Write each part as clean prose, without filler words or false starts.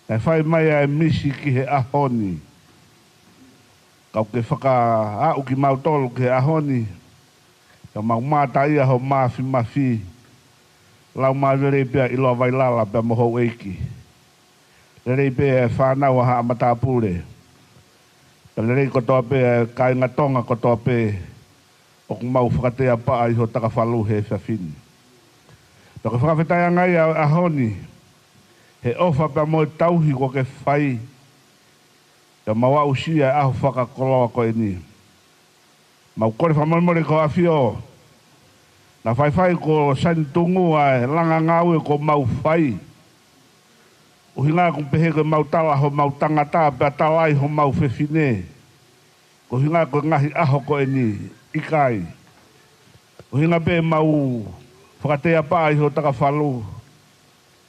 Nai whai mai ai misi ki he ahoni. Kau ke whaka au ki mautolo ki he ahoni. Ka mau mātai aho māwhi mawhi. Lau mārere pia ilo vai lala pia moho eiki. Rere pia whanau aha amatapure. Ka rere kotoa pia kai ngatonga kotoa pia. O ku mau whakatea paa iho taka whalu he whiawhini. Ka whakawhetai ngai ahoni. He ofa pia moe tauhi ko ke whai. Ka maua usia aho whakakoloa ko e ni. Mau kore whamamore ko awhio. Na whai ko sani tungu ai langa ngāue ko mau whai. Uhi ngā kong pehe ko mau tala ho mau tangata pia talai ho mau whewhine. Ko hinga ko ngahi aho ko e ni. Ikai. Uhi ngā pe mau whakatea paa iho taka whalu.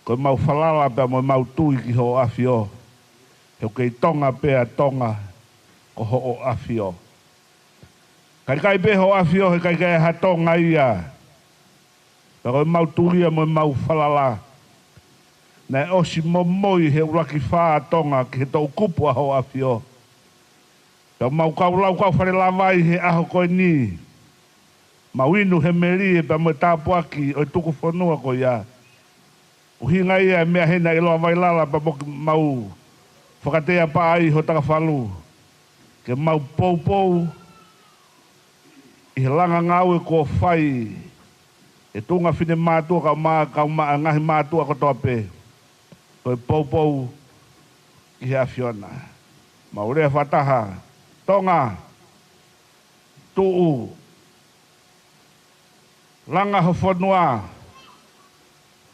Ko mau whalala pia mo mau tui ki ho awhio. Heo kei tonga pia tonga ko ho o awhio. Kai pe ho awhio he kai ha tonga ia. Ko mau turia mo mau whalala. Nai osi momoi he uraki whaa tonga ki he tau kupu aho awhio. Kau mau kaulau kau whare lawai he aho koe ni. Mau inu he meri e pa mo tāpuaki o tuku whanua ko ia. Uhi ngai e mea hena ilo vai lala pa mau whakatea pa ai ho taka whalu. Ke mau pou i he langa ngāue ko whai. E tunga whine mātua kau ngahi mātua ko toa pe. Koe pou i he awhiona. Mau rea whataha. Tonga, tuu, langa ho whanua,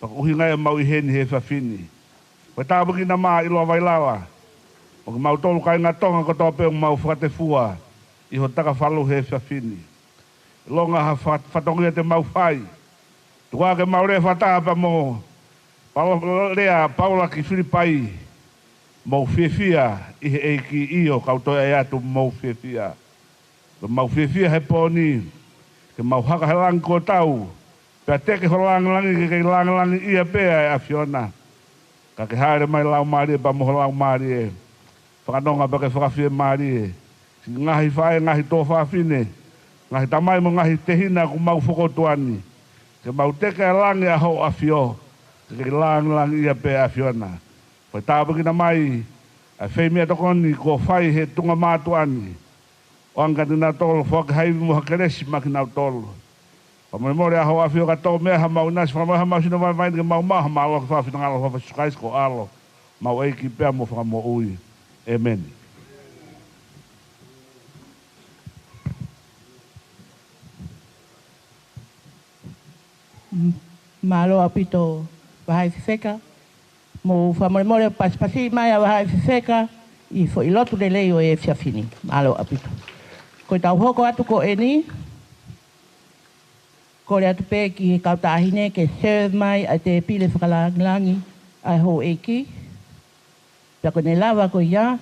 pakuhi ngai mau i heni he whawhini. Koe tāpaki na maa ilo vai lawa, o ki mau tolu kai ngā tonga ko tōpeo mau whakate fua, i ho taka whalu he whawhini. Longa ha whatongia te mau whai, tukua ke mau rea whataha pa mo, rea Paula ki Filipai, mau whiawhia i he eiki io kautoa e atu mau whiawhia. Mau whiawhia he pōni, ke mau haka he langi ko tau, pia teke ho langi ke langi ia pēa e awhiona. Ka ke haere mai lau maari e pa moho lau maari e. Whakanonga pa ke whakawhia maari e. Ngahi whae, ngahi tō whawhine, ngahi tamai mo ngahi tehina ku mau whakotuani. Ke mau teke langi a ho awhio, ke langi ia pēa awhiona. Koe tāpaki na mai, a whei mea tokoni ko whai he tunga mātuani. O angati nā tolo, whaka haiwi mo hakeresi maki nā tolo. Pa more aho awhio ka tō mea ha mau nasi, whamau ha mau sino vai vaini ke mau maha ma alo ka whawhina ngalo whawha sukais ko alo. Mau eiki pēa mo whakamo ui. Amen. Malo apito, wahai whiwheka. Mo whamoremore pasipasi mai a wahai whiwheka i fo i lotu de lei o e whiawhini. Malo apito. Ko tau hoko atu ko e ni. Ko re atu pē ki he kautahine ke serve mai a te pile whakalangi ai ho eiki. Pia ko ne lawa ko ia.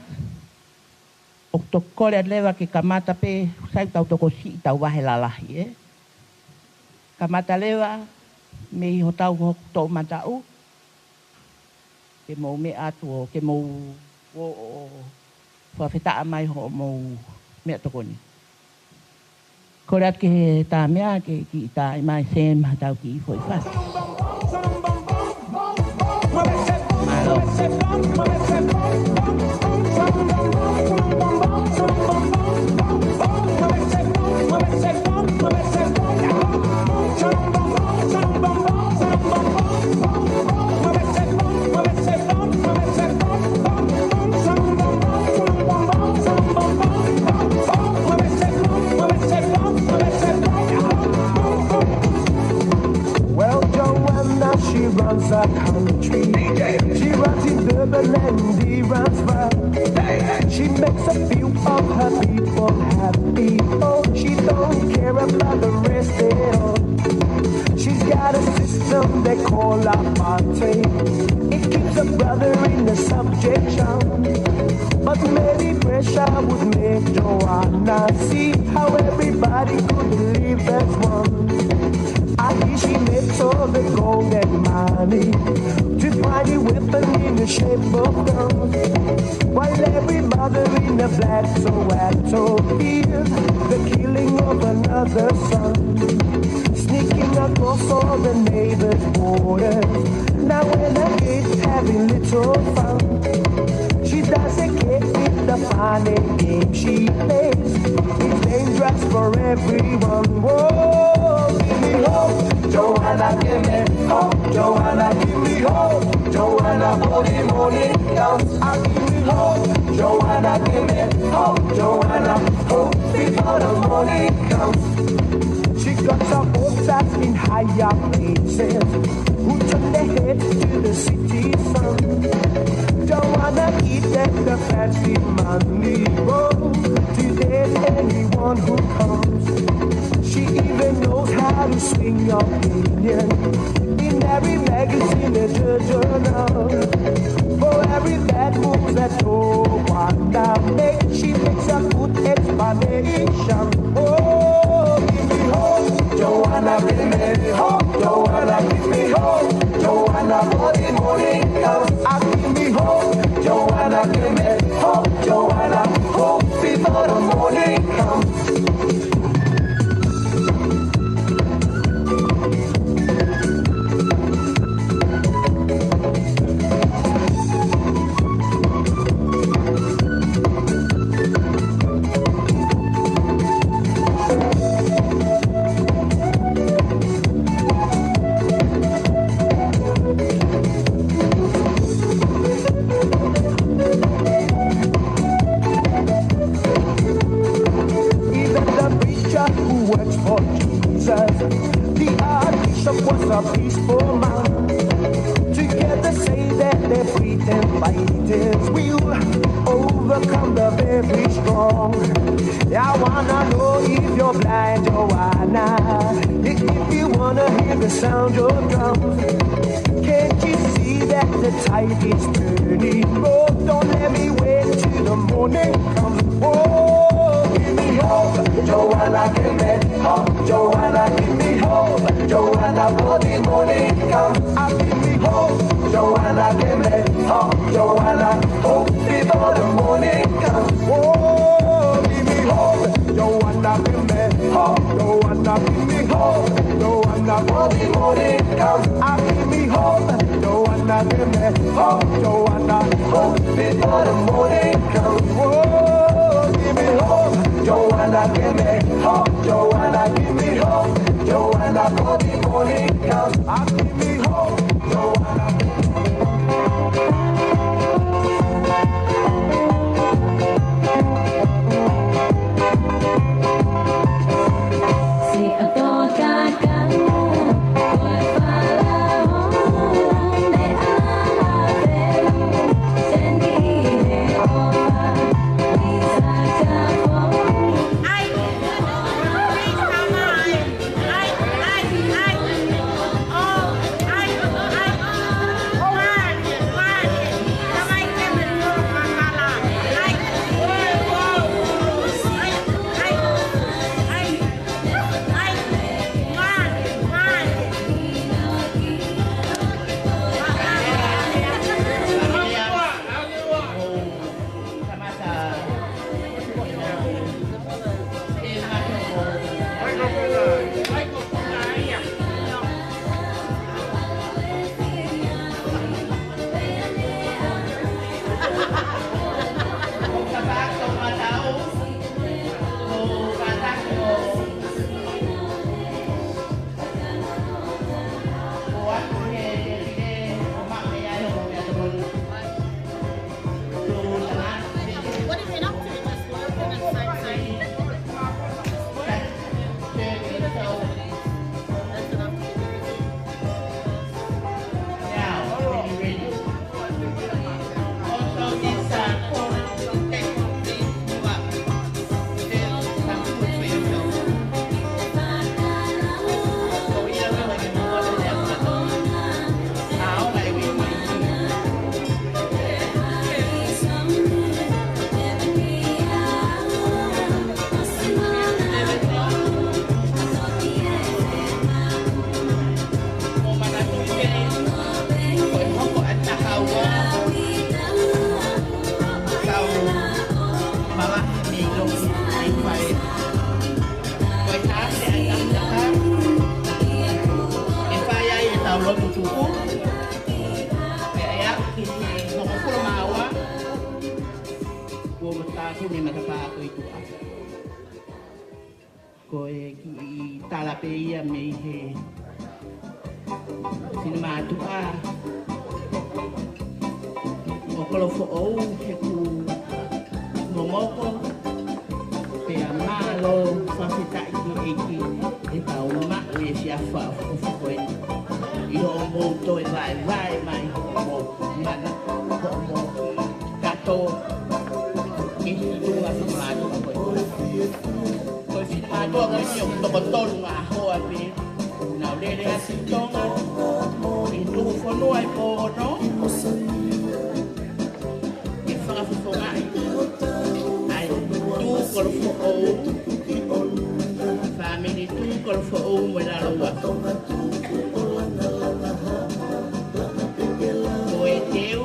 O to kore at lewa ke kamata pē sai tau toko si tau wahe lalahi e. Kamata lewa me i ho tau ho tō matau. Ke mou me atu o ke mou o whawhetaa mai ho mou mea tokoni. Kore atu ke he tā mea ke ki tā i mai sem hatau ki i fo i whasi. She runs a country. She runs in Durban and he runs round. She makes a few of her people happy. Oh, she don't care about the rest at all. She's got a system they call apartheid. It keeps a brother in the subjection. But maybe pressure would make Joanna see how everybody could live as one. I she makes all the gold and money to buy the weapon in the shape of guns. While every mother in the black Soweto fears the killing of another son, sneaking across all the neighbors' borders. Now when the kids having little fun, she doesn't care if the funny game she plays is dangerous for everyone. Whoa, give me hope, Joanna, give me hope, Joanna, give me hope, Joanna, for the morning comes. I give me hope, Joanna, give me hope, Joanna, hope before the morning comes. She got some hopes that's in higher places who turn their heads to the city sun. Don't wanna eat at the fancy money road to date anyone who comes. She even knows how to swing your opinion in every magazine and journal. For every bad move that no one makes, she makes a good explanation. Oh, give me hope, Joanna, give me hope, Joanna, give me hope, Joanna, for the morning comes. I give me hope, Joanna, give me hope, Joanna, hope before the morning comes. A peaceful man. Together say that their freedom fighters will overcome the very strong. I wanna know if you're blind, Joanna. If you wanna hear the sound of drums, can't you see that the tide is turning? Oh, don't let me wait till the morning comes. Oh, give me hope, Joanna, give me hope, Joanna, give me hope, Joanna, for the morning comes. I give me hope, Joanna, give me hope, Joanna, hope before the morning comes. Oh, give me hope, Joanna, give me hope, Joanna, give me hope, Joanna, for the morning comes. I give me hope, Joanna, give me hope, Joanna, hope before the morning comes. Oh, give me hope, Joanna, give me hope, Joanna, give me hope, Joanna, for the morning comes. I give me hope, Joanna. Kene matapa ko itu a. Ko e ki talape ia me he. Sinema tu a. O Kolofo'ou he ku momoko. Pe amalo fasita iki iki. E tau ma e si afa o foi. I o mo to e vai mai mo mana mo gato. Ini dua semadu ko. Ko si madu ko yo to botol nga ho api. Na le le asi tonga. Itu fo no ai po no. E fala fo ai. Ai tu Kolofo'ou. Famili tu Kolofo'ou mo la lo. Oi teu.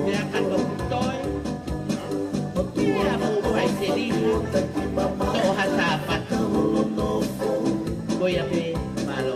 Ya cuando estoy, ya voy a seguir, todas zapas, voy a ver malo.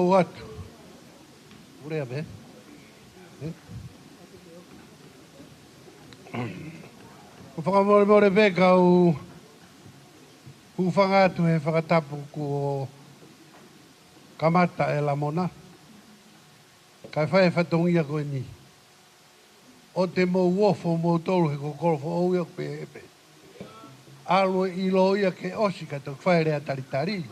Watu. Urea be. O whakamore be ka u whangatu he whakatapu ko kamata e la mona. Kai whae whatongia koe ni. O te mo uofo mo tolu he ko Kolofo'ou ia pe epe. Alo I lo ia ke osi ka to whae rea taritari.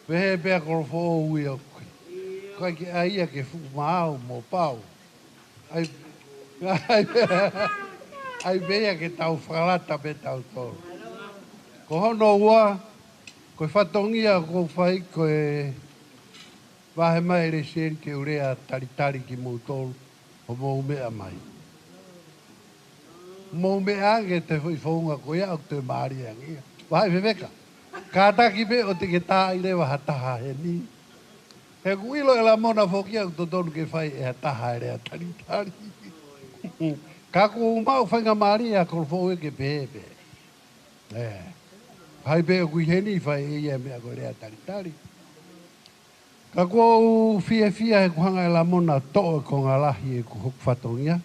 Pehe pea Kolofo'ou ia koe. Kai ke aia ke whumaau mo pau. Ai bea ke tau whakalata pe tau tolu. Ko hono ua, koe whatongia ko whai koe wahe mai re sen ke urea taritari ki mou tolu o mou mea mai. Mou mea ange te whaunga ko ia o te maari angia. Wahe weweka. Kātaki pe o te ke tā i rewa hataha he ni. He kuilo e la mona whokia o tonu ke whai e hataha e rea taritari. Ka ko umau whainga maari a Kolofo'ou ke pepe. Hai pe o kui heni whai e ia mea ko rea taritari. Ka ko fia he kuhanga e la mona toa ko ngā lahi e ku hok whatongia.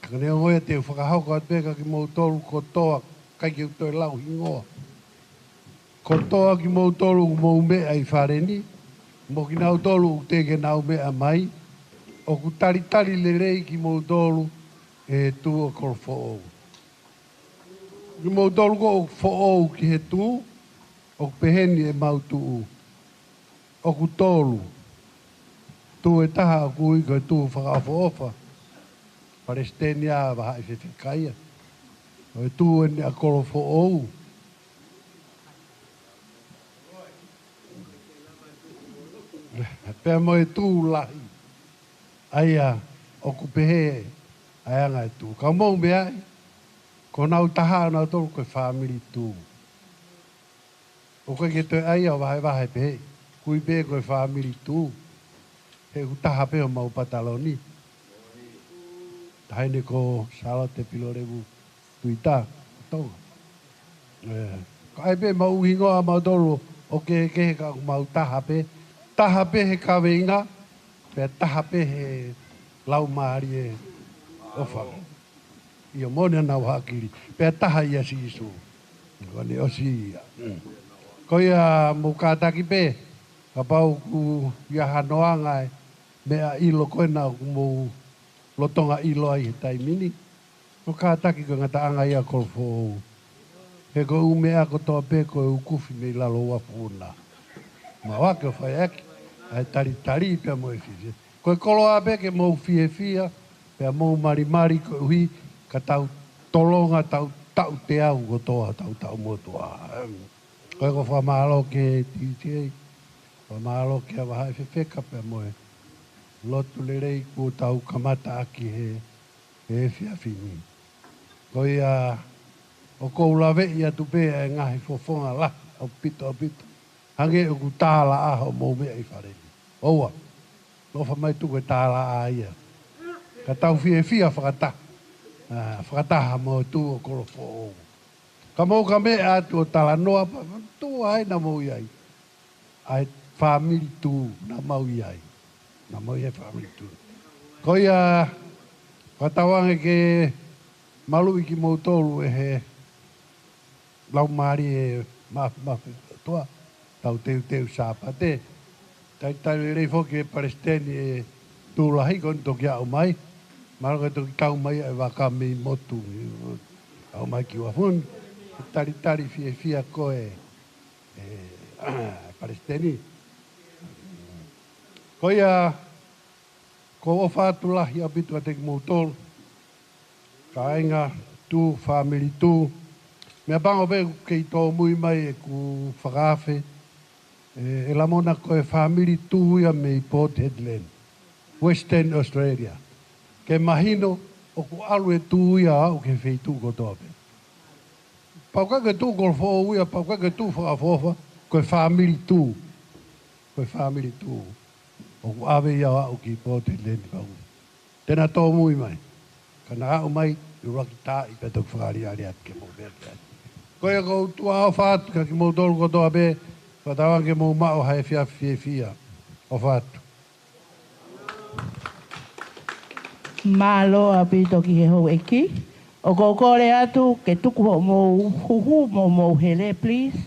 Ka nea ngoia te whakahauka at peka ki mou tolu ko toa kai ki utoi lau hingoa. Ko toa ki mou tolu mou mea I whareni. Mo ki nau tolu te ke nau mea mai. O ku taritari le rei ki mou tolu e tu o Kolofo'ou. Ni mo tolu ko fo'ou ki he tū, o peheni e mautu o ku tolu. Tu e taha o ku iko e tu whakaofa. Palestenia waha i whewhikaia. O e tu e ni a Kolofo'ou. Pea mo e tu lahi. Aia, o ku pehe, aianga e tu. Ka mou me ai, ko nau taha nau tolu koe Famili tu. O koe ke toi aia o wahe pehe, kui pehe koe Famili tu. He utaha peho mau pataloni. Haine ko sala te pilorevu tuita. Tonga. Ko ai pe mau hingoa mau tolu o ke ka mau taha pe. Taha pe he kaweinga. Pe taha pe he lau maari e ofa. Ia mone nau hakiri. Pe taha ia si isu. Wane o si ia. Ko ia mukataki pe. Ka pau ku ia hanoanga e. Mea ilo koe nau mou lotonga ilo ai he taimini. No kātaki ko ngata anga ia Kolofo'ou. He ko umea ko toa pe ko e ukufi me lalo wapuna. Ma wake o whai aki. Ai tari pia mo e fisi. Ko e kolo a pe ke mou fia. Pia mou mari ko hui. Ka tau tolonga tau te au ko toa tau motua. Ko e ko whamalo ke TTA. Whamalo ke a wahai whewheka pia mo e. Lotu le rei ku tau kamata aki he whiawhini. Ko ia o kou lawe ia tupea e ngahi fofonga la au pito. Hange o ku tāla aha o mou mea i whareni. Oua, lofa mai tuku e tāla aha ia. Ka tau whiawhia whakataha. Whakataha mo tu o Kolofo'ou. Ka mou ka mea atu o tala noa pa. Tu ai na mou iai. Ai Famili tu na mau iai. Na mo ia Famili tu. Ko ia whatawange ke malu iki mou tolu e he lau maari e mafi toa. Tau teu sāpate. Tai rei whoki e Palestini e tūlahi kon toki au mai. Maro ke toki tau mai e waka mi motu. Au mai ki wafun. Tari fia koe Palestini. Ko ia, ko o whātu lahi apitu a teki mou tolu. Ka ainga tu, Famili tu. Mea bango pe kei tō mui mai e ku whakawhi. E la mona ko e Famili tu ia me i Port Hedland. Western Australia. Ke mahino o ku alu e tu ia au ke whei tu ko tōpe. Pauka ke tu Kolofo'ou ia, pauka ke tu whakafofa. Ko e Famili tu. Ko e Famili tu. O ku awe ia au ki Port Hedland kau. Tēnā tō mui mai. Kana au mai, i raki tā i petok whakari ari at ke mou beke at. Koe kou tua au whātu ka ki mou tolu kotoa be, whatawan ke mou mao hae fia o whātu. Malo apito ki he hou eki. O kore atu ke tuku ho mou huhu mou hele, please.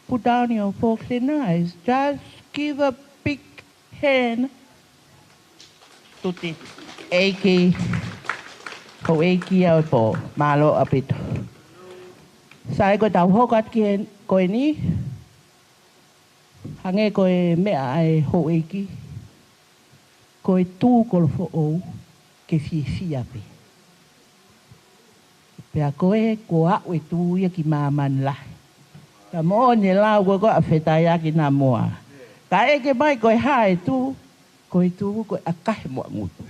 Put down your forks and knives. Just give a big hand to this eki. Hou eki au po. Malo apito. Sai ko tau hokat ki koe ni. Hange koe mea ai hou eki. Koe tū Kolofo'ou ke fia pe. Pea koe ko au e tū ia ki māman lahi. Ka mo ne lau koe koe a whetai aki nā moa. Ka eke mai koe hae tū. Koe tū koe a kahe moa ngutu.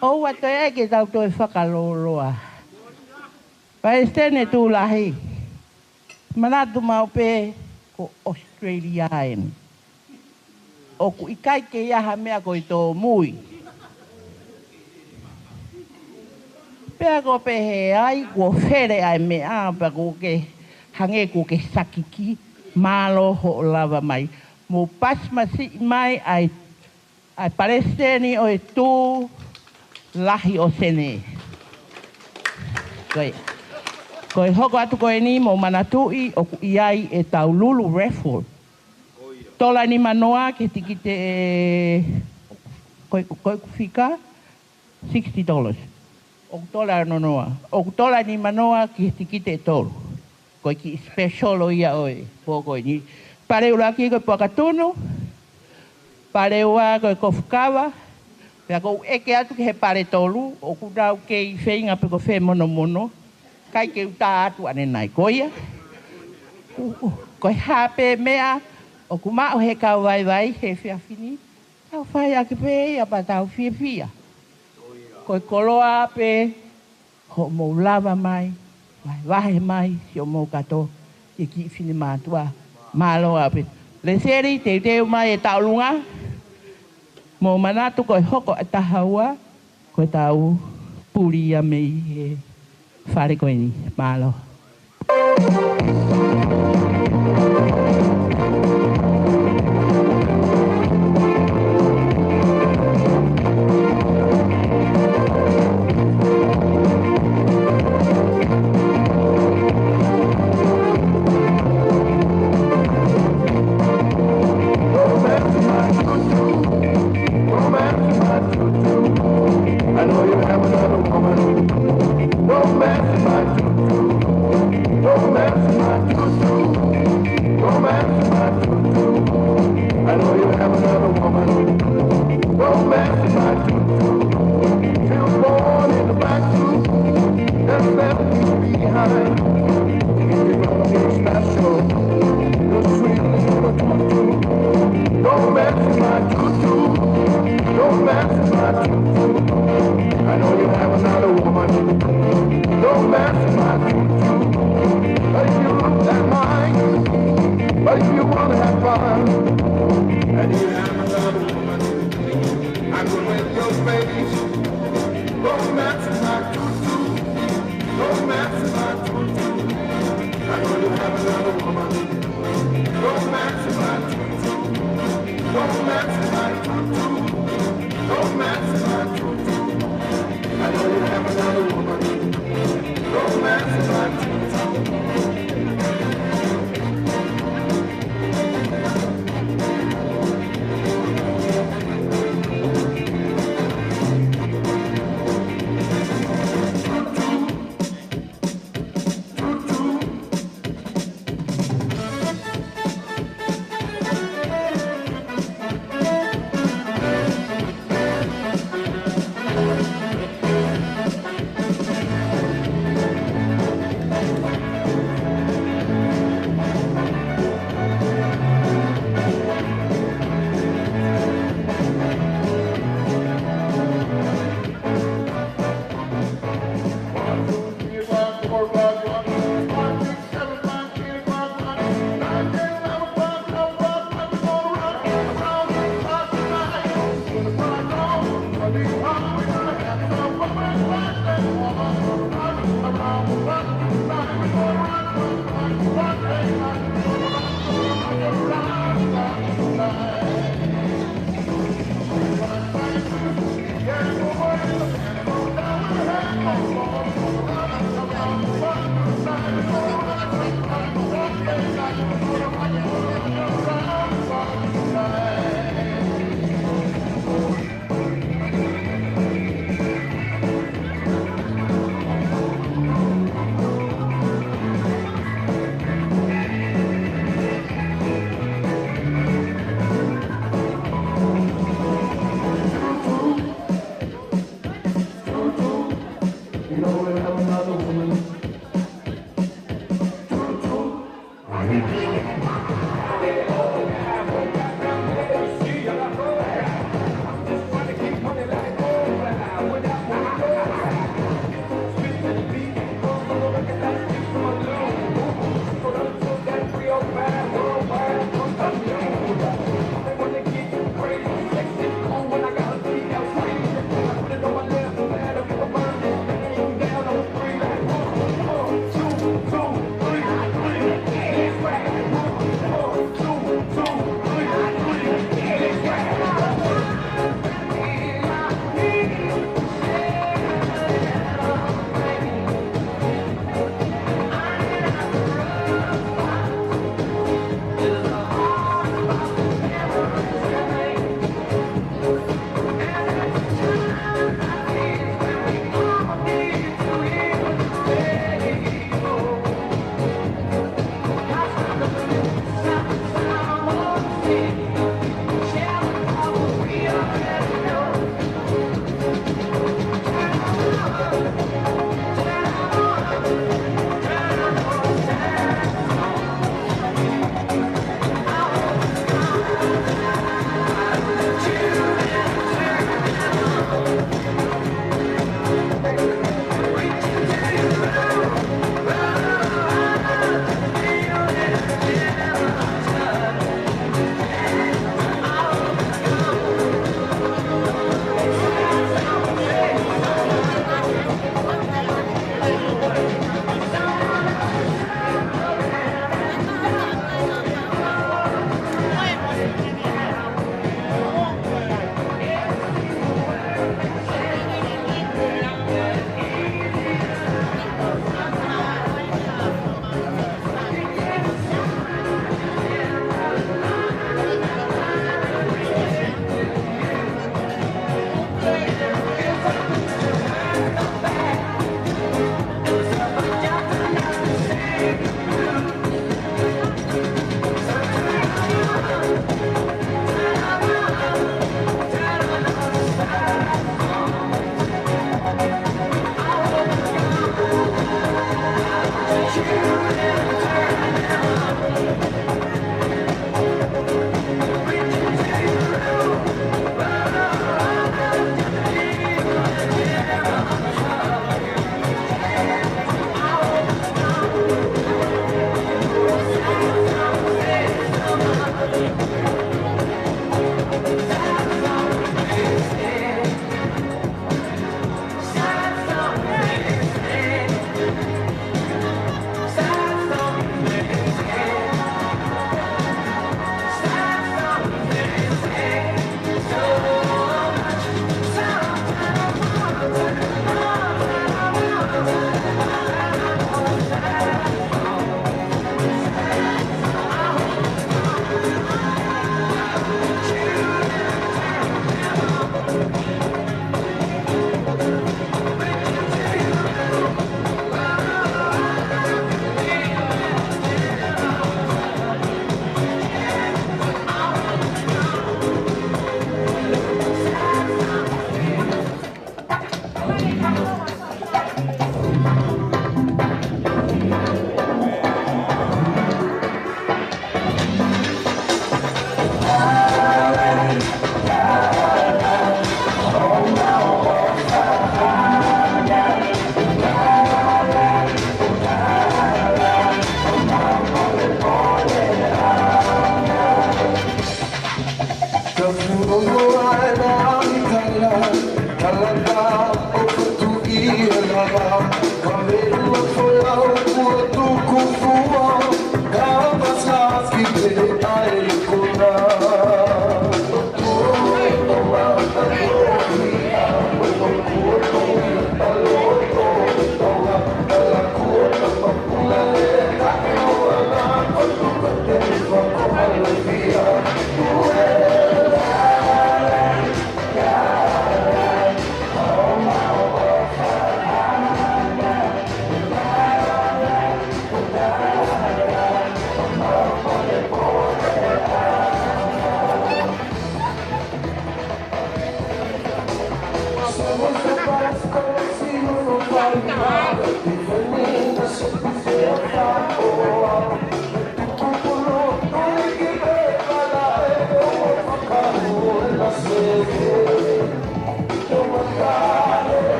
O wa toi eke tau toi whakaloloa. Palestine tū lahi. Manatu mau pe ko Australian. O ku ikai ke iaha mea koe tō mui. Pea ko pe he ai, ko where ai mea, pa ko ke hange ko ke sakiki, malo ho lava mai. Mo pasmasi mai ai Palestine o e tū lahi o sene. Koe hoko atu koe ni mo manatui o ku iai e tau lulu raffle. Tola ni manoa ke tiki te koe ku whika $60. O tola no noa. O tola ni manoa ki tikite tolu. Ko ki special o ia oi. Poko ni. Pare ula ki ko pakatuno. Pare ua ko kofukawa. Pea ko eke atu ki he pare tolu. O ku dau ke i whenga pe ko whe mono mono. Kai ke uta atu ane nai koia. Ko hape mea. O ku mao he kau vai vai he whiawhini. Tau whai ake pe a pa tau whiawhia. Ko koloa pe. Ho mo lava mai. Wahe mai. Si o mo kato. E ki whini mātua. Māloa pe. Le seri te teo mai e taulunga. Mo manatu ko hoko a tahaua. Ko tau puri a mei he whare koe ni. Mālo.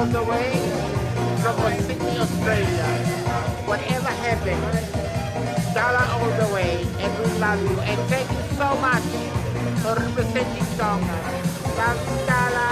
all the way from Sydney, Australia. Whatever happens, Dala all the way, and we love you. And thank you so much for representing Tonga. Love you, Dala.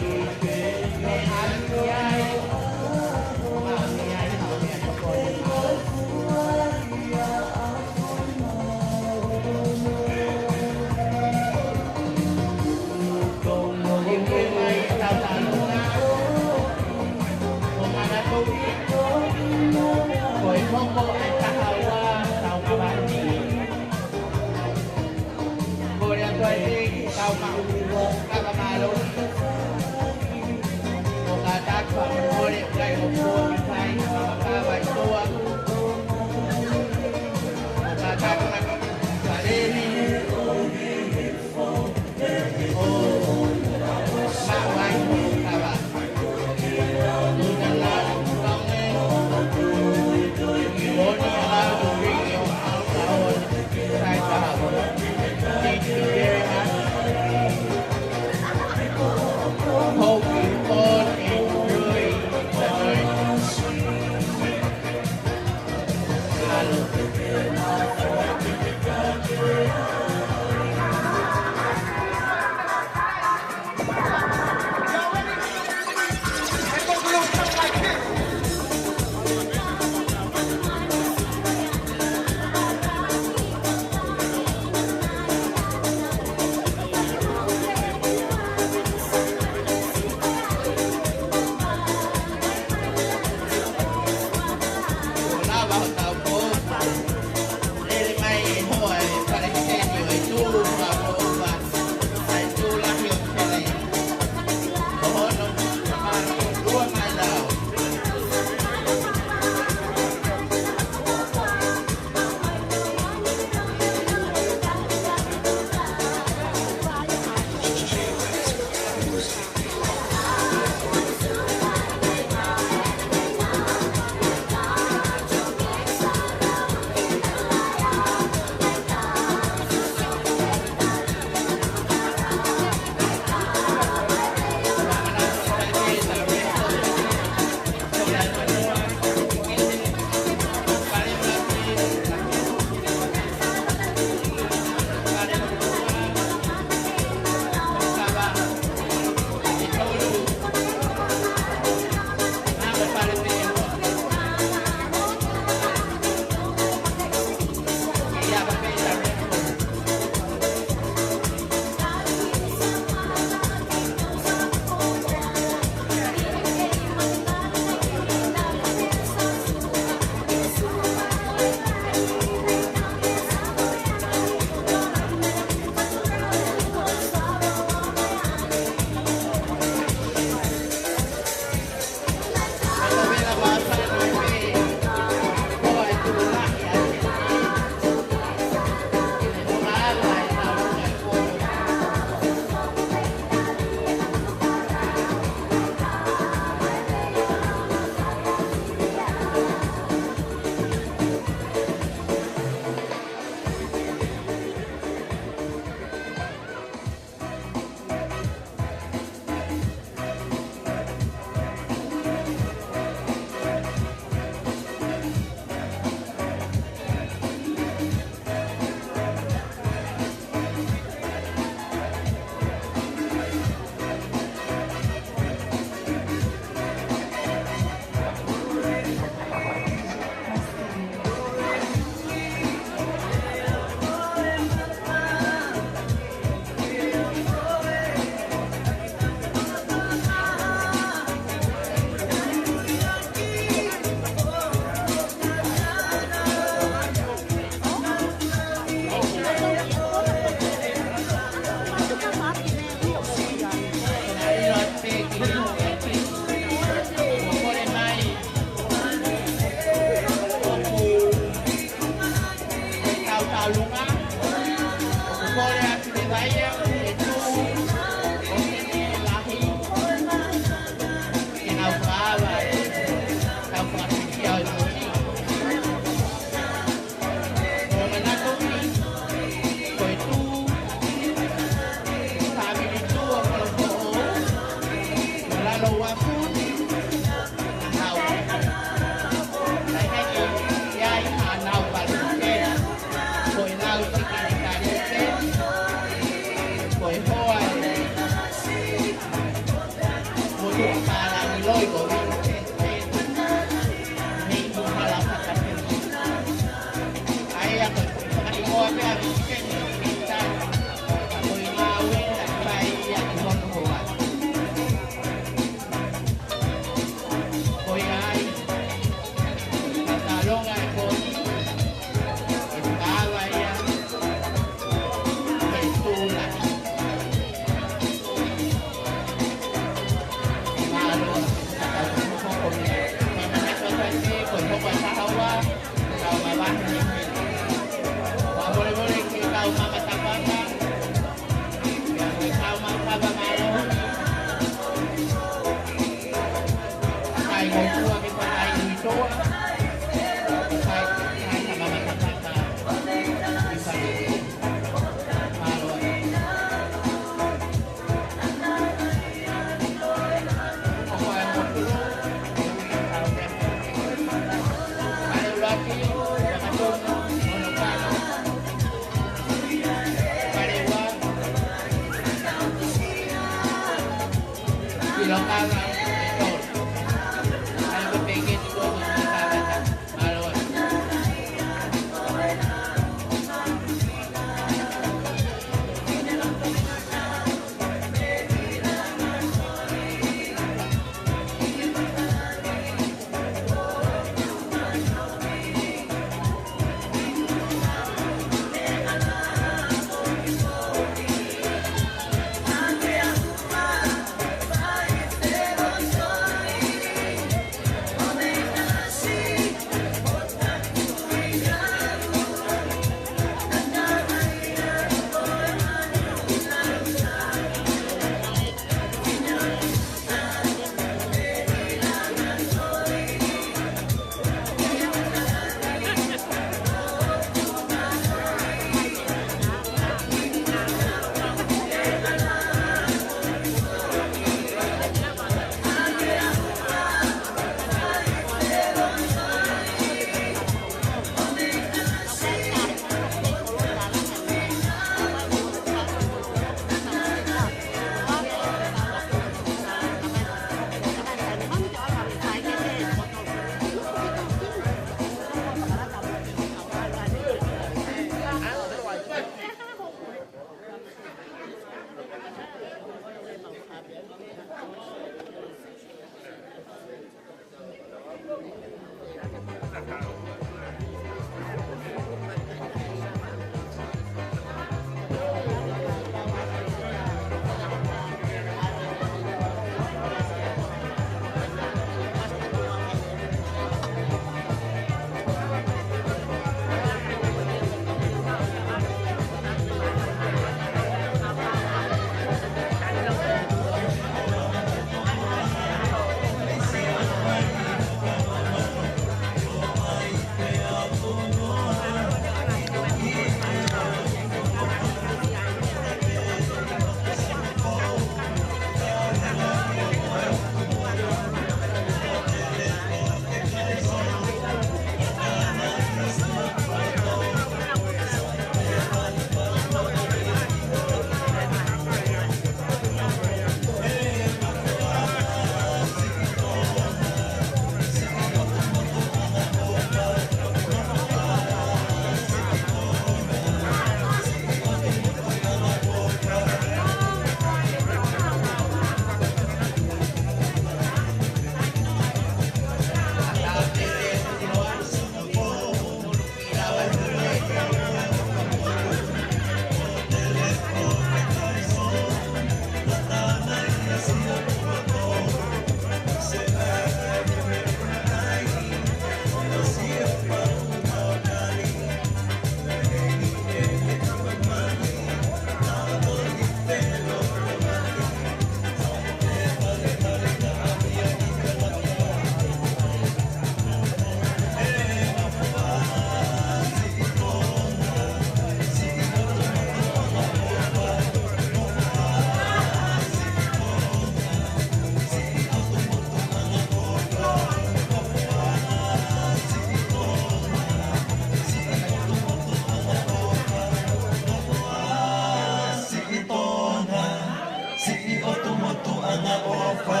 si o tu motu anga ofa.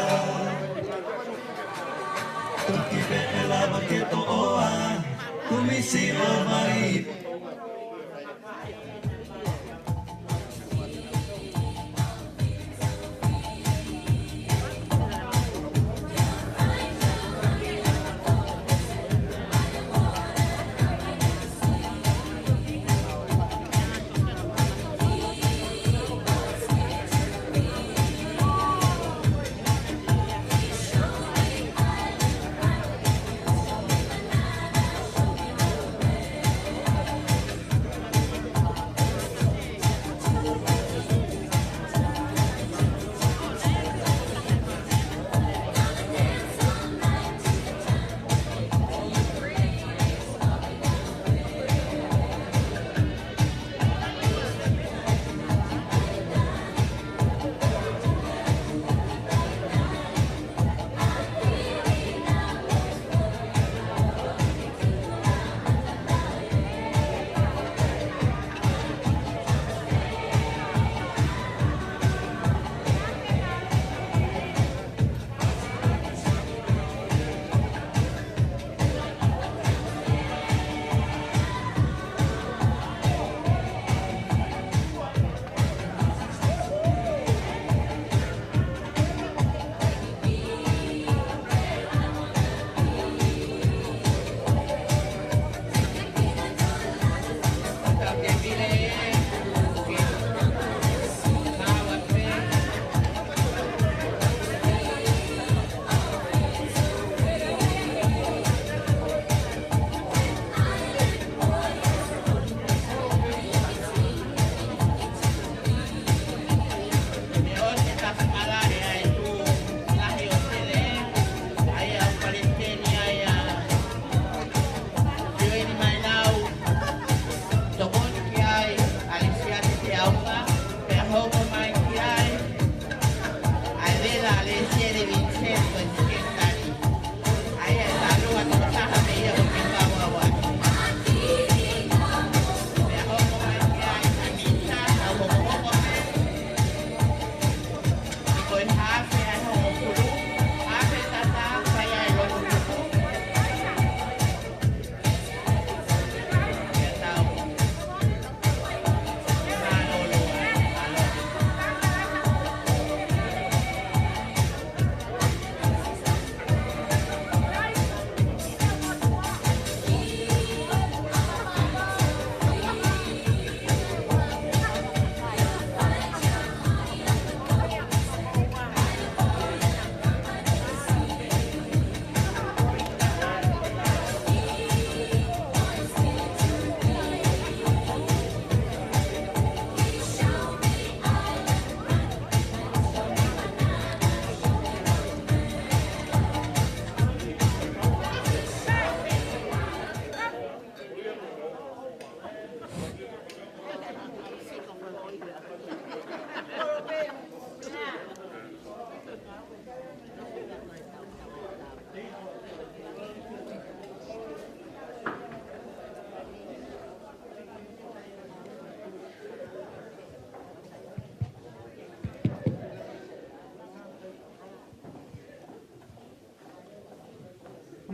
Toki pe e lava ke to oa, kumisi o mai.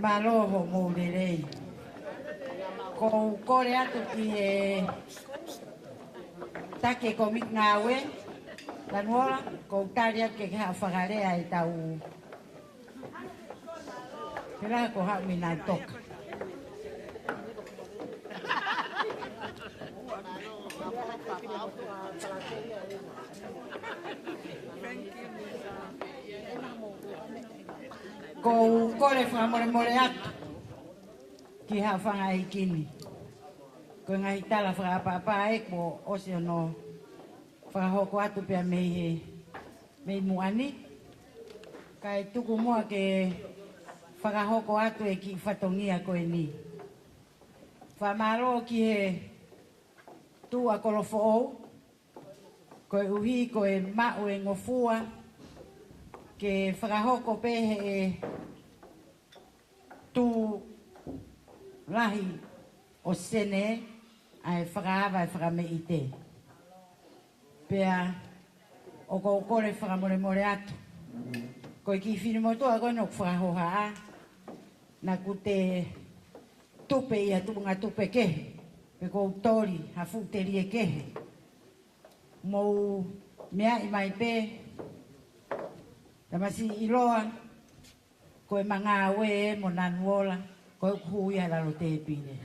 Maloho mōrerei. Ko kore atu ki e take ko mit ngawe. Lanora, ko tari atu ke ha whakarea e tau. Pera ko ha mina toka. Ko kore whamore atu ki ha whanga i kini. Ko ngahi tala whakapapa e ko ose no whakahoko atu pia mei muani. Kai tuku mua ke whakahoko atu e ki whatongia ko e ni. Whamaro ki he tu a Kolofo'ou. Ko e uhi ko e mau e ngofua. Ke whakahoko pehe e tu rahi o sene ai whakahawa e whakame i te. Pea o ko kore whakamore atu. Ko ki whirimotoa koe no whakahoha a, na ku te tupe ia tupunga tupe kehe, pe ko tori ha futeri e kehe. Mou mea i mai pe, tamasi iloa, koe manga awe e mo nanuola, koe kuhui halalo te pine.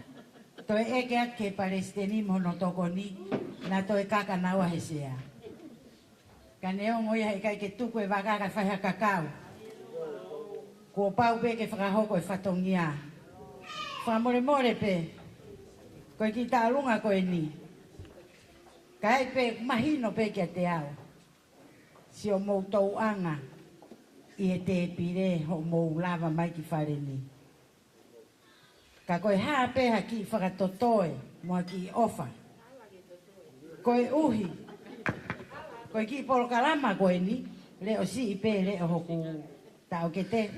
Toi eke ake palestini mo no toko ni, na toi kaka naua hesea. Ka neo ngoia he kai ke tuku e wakaka whaiha kakao. Ko pau pe ke whakahoko e whatongia. Whamore pe, koe ki tālunga koe ni. Kai pe mahino pe kia te ao. Si o mou tau anga, i e te pire ho mou lava mai ki whare ni. Ka koe haa pe ha ki whakatotoe, mua ki ofa. Koe uhi, koe ki polokalama koe ni, leo si i pe leo hoku tau ke te.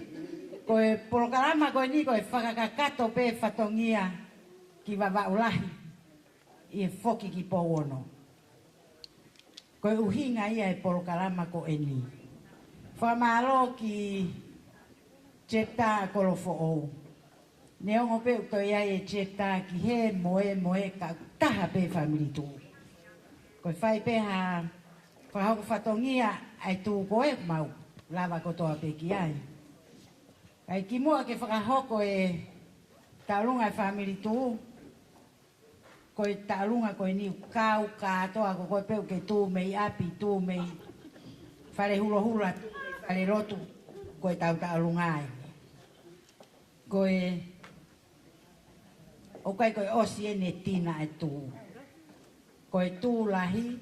Koe polokalama koe ni, koe whakakakato pe whatongia ki wawaulahi, i e whoki ki pouono. Koe uhinga ia e polokalama koe ni. Whamalo ki Cheta Kolofo'ou. Neongo pe utoi ai e Cheta ki he moe ka taha pe Famili tu. Koe whai pe ha whahoko whatongia ai tu koe mau lava kotoa pe ki ai. Kai ki mua ke whakahoko e taurunga e Famili tu. Koe taurunga koe niu kau katoa ko koe peu ke tu mei api tu mei whare hula whare rotu koe taurunga ai. Koe o kai koe osi e ne tina e tu. Koe tu lahi,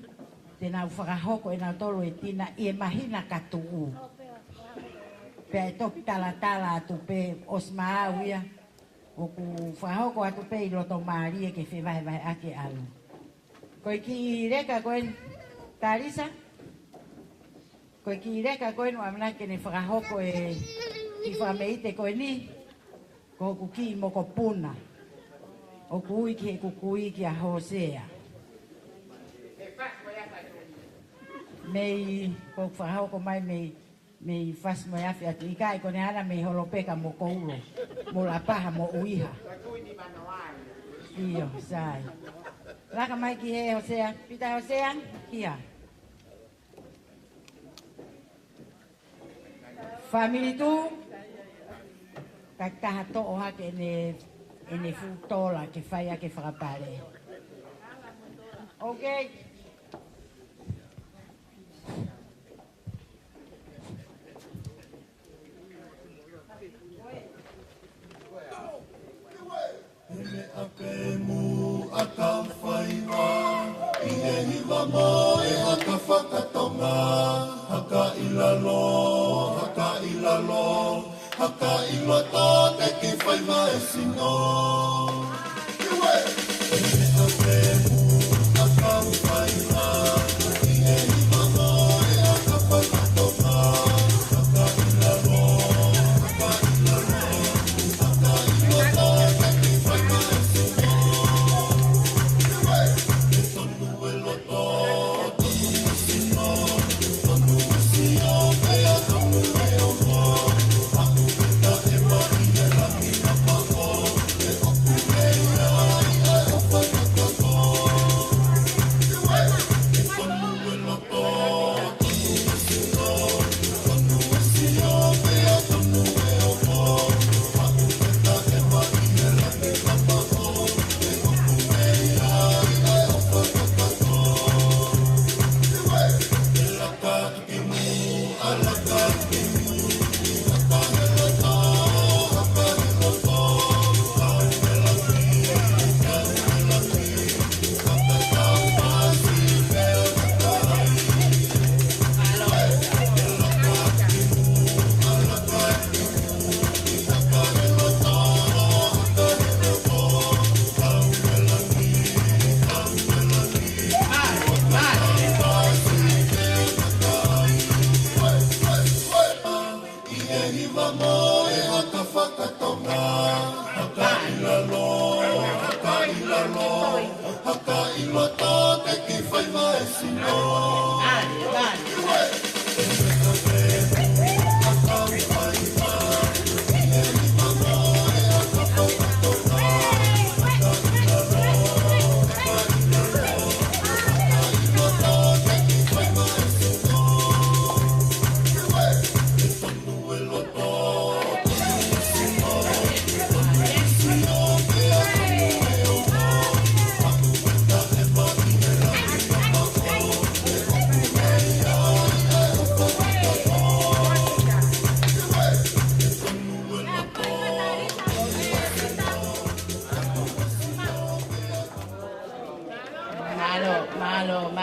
te nau whakahoko e nau tolu e tina, i e mahina ka tuu. Pea e toki tala atu pe osma au ia, o ku whakahoko atu pe i loto maari e ke whewahe ake alu. Koe ki reka koe tarisa, koe ki reka koe no amna ke ne whakahoko e ki whameite koe ni, ko ku ki moko puna. O kui ki e kukui ki a Hosea. Mei, ko whahauko mai mei whasmo e awhi atu. I kai kone ana mei holopeka mo koulo. Mo la paha mo uiha. Iyo, sai. Laka mai ki he Hosea. Pita Hosea, kia. Famili tu, kaktaha to'o hake ene futola ke whai ake whakapare. Okay. Ele ape mu aka whaiwa, i he hiwa mo e aka whakatonga, haka ilalo, haka ilua tō te ki whaiwa e sino. Ele ape mu aka whaiwa, i he hiwa mo e aka whakatonga, haka ilalo, haka ilua tō te ki whaiwa e sino. E tonu e loto, tonu e sino, tonu e sio, pea tonu e omo. Haka ilua tō te ki whaiwa e sino.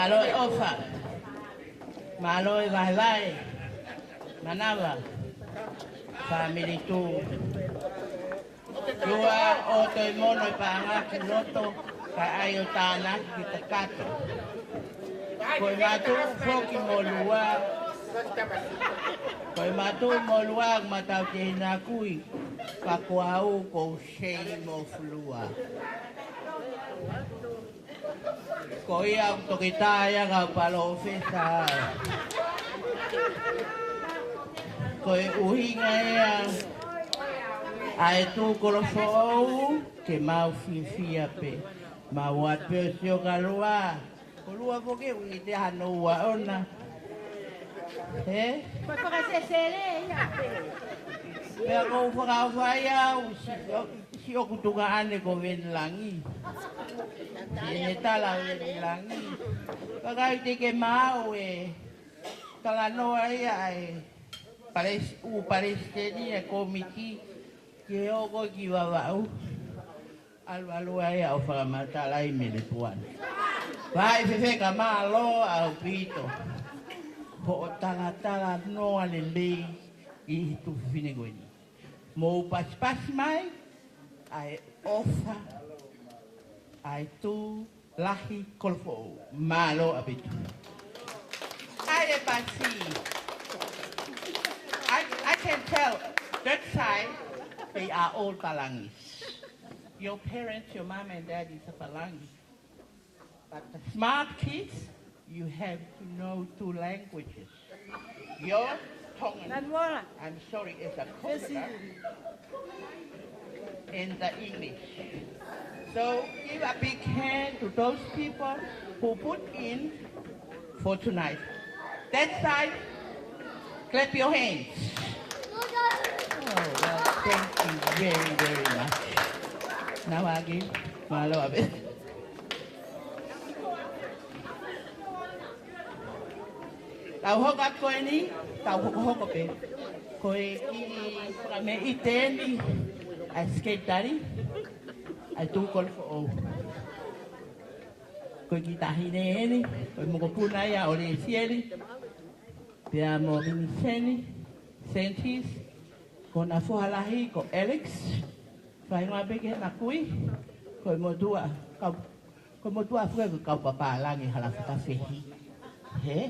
Malo e ofa. Malo e vai. Manava. Famili tu. Dua o toi mono i paanga ki loto ka ai o tāna ki te kato. Koe matu foki mo lua. Koe matu mo lua matau te hina kui. Ka kuau ko shei mo flua. Ko ia toki tāia ka palo fesa. Koe uhinga ea. Ai tu Kolofo'ou ke mau fia pe. Mau ape sio kalua. Kolua poke ui te hano ua ona. He? Koe whakasesere ia pe. Pea kou whakawhai au si o kutunga ane ko venlangi. Si e tala venlangi. Kakai te ke mau e. Tala noa ia e. Palestini e komiti. Ke oko ki wawau. Alua ia o whakamata lai me le tuana. Vai fefe ka malo au pito. Ho o tala noa le lei i tu fine goini. Mo pas mai ai ofa ai tu lahi Kolofo'ou malo apitu. Ai e pasi. I can tell that side they are all Palangis. Your parents, your mom and dad is a Palangi. But the smart kids, you have to know 2 languages. Your Tongan, I'm sorry, it's a Korea, and the English. So give a big hand to those people who put in for tonight. That side, clap your hands. Oh, well, thank you very, very much. Now again, malo a bit. Tau hoka koe ni, tau hoko pe. Koe ki me I tēni, a skatari, a tu Kolofo'ou. Koe ki tahine eni, koe moko puna ia o le sieri, pia mo miniseni, sentis, ko na fuhalahi ko Alex, whaingoa peke na kui, koe motua, koe motua fuke ko kau papalangi halafata fehi. He?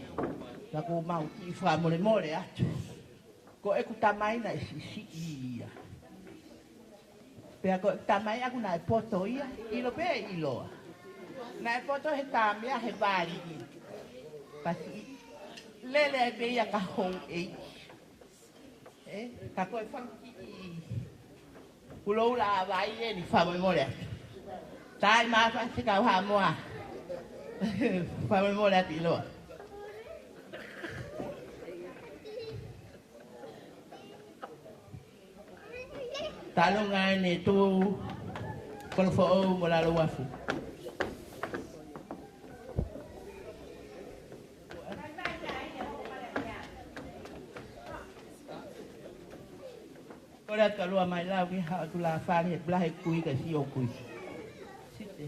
Lako mau ki wha more atu. Ko e ku tamai na isi ia. Pea ko tamai aku na e poto ia, ilo pe iloa. Na e poto he tamia he vari i. Pasi lele e pe ia ka hou e. Ka koe whanki i. Kulou la avai e ni wha more atu. Tai maa whansi kau ha moa. Wha more atu iloa. Talo ngai ne tu Kolofo'ou mo lalo wafu. Ora kalua mai lau ki ha tu la fari et blahe kui ka si o kui. Site.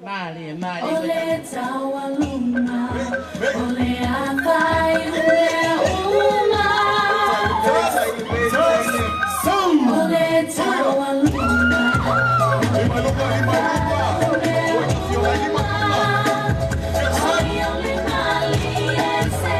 Mali. Ole tawa luna, ole akai ule uma. Ole tawa luna, ole uma. Ole mali ese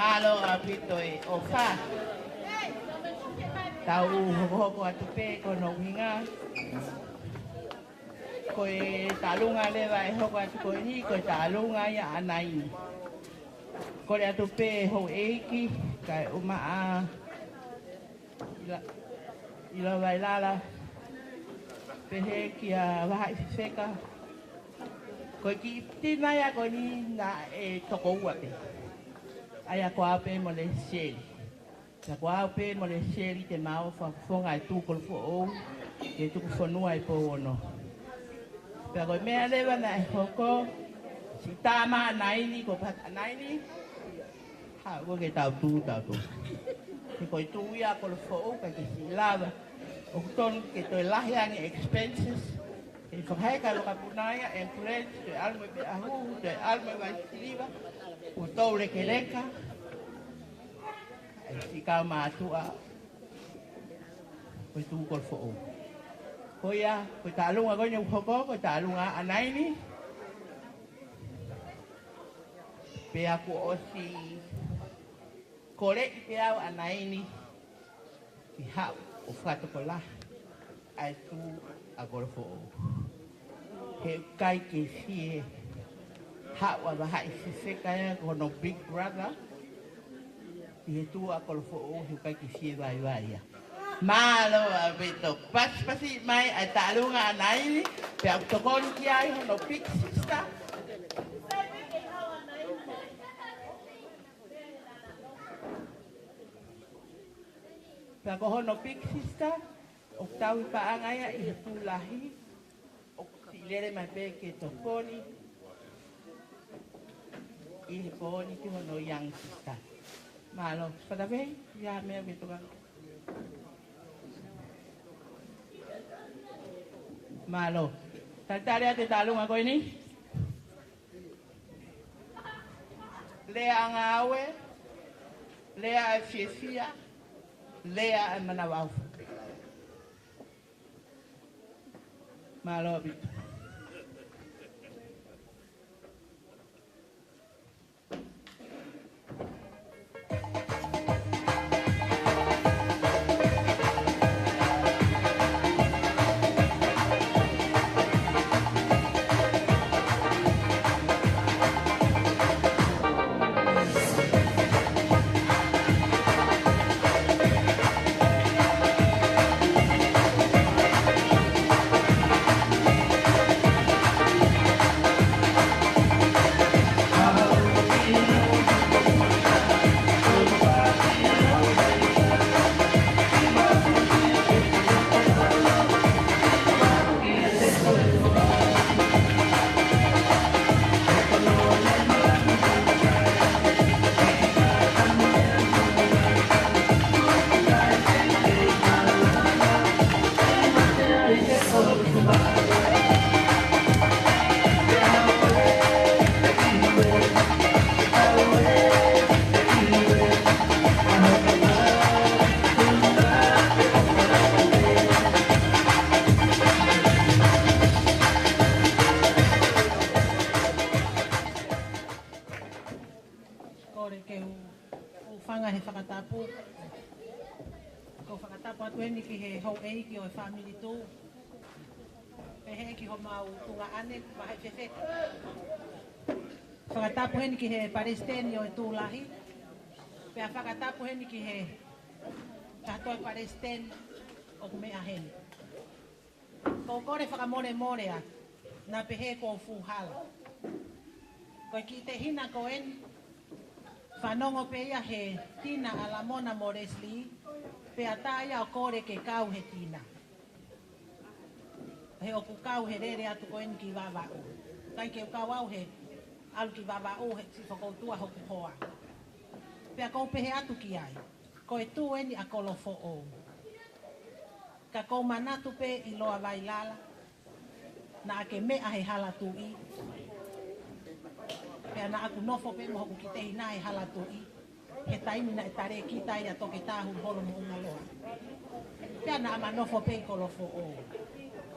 Malo apito e ofa. Tau hoko atu pe kono winga. Koe talunga lewa e hoko atu koe ni, koe talunga ia anai. Koe atu pe ho eiki, kai umaa ila wailala. Pehe kia wahai feka. Koe ki tina ia koe ni na e toko ua pe. Ai a koa pe mo le seli. Ka koa pe mo le seli te mau whafonga e tū Kolofo'ou, ke tuku whanua e pō ono. Pea koe mea lewa na e hoko, si tāma anaini, ko pat anaini, ha, ko ke tau tū. Ke koe tū ia Kolofo'ou, ka ke si lava. O kutonu ke toi lahi ange expenses, ke whakaika loka punaia, ambulance, toi alme pe ahu, toi alme vai siliva, o tau reke reka, si kau mātua, koe tū Kolofo'ou. Koe ia, koe tālunga koe nyau hoko, koe tālunga anaini, pe aku o si kore i te au anaini, ki hau o whakatoko la, ai tū a Kolofo'ou. He kai ke sie, hawa bahai se sekaya kono Big Brother. He tu a Kolofo'ou he kai ki sie vai ia. Malo a beto pasi mai a talunga anaini pe a tokon ki ai hono Big Sister. Pe a hono Big Sister o tau pa angaia I he tulahi o silere mai pe ke tokoni I he poni ki hono young sister. Malo, whakawei, ia mea betonga. Malo, tatarea te talunga koe ni? Lea anga awe, lea e fiefia, lea e manawau. Malo, bito. Ki o Famili tu pehe ki ho mau tunga ane mahai fefe whakatapu heni ki he Palestini o tūlahi pea whakatapu heni ki he katoi Palestini o mea heni ko kore whakamore morea na pehe ko fuhala ko ki te hina ko en whanongo pea he tina alamona moresli pea taia o kore ke kau he tina. He oku kau he rere atu koen ki wawau. Kai ke kau au he alu ki wawau he si whakoutua hoku hoa. Pea kou pehe atu ki ai. Ko e tu eni a Kolofo'ou. Ka kou manatu pe i loa vai lala. Na ake mea he hala tu i. Pea na aku nofo pe mohoku ki tehi na he hala tu i. Ke taimi na e tare ki tai a toke tahu holo mo unga loa. Pea na ama nofo pe i Kolofo'ou.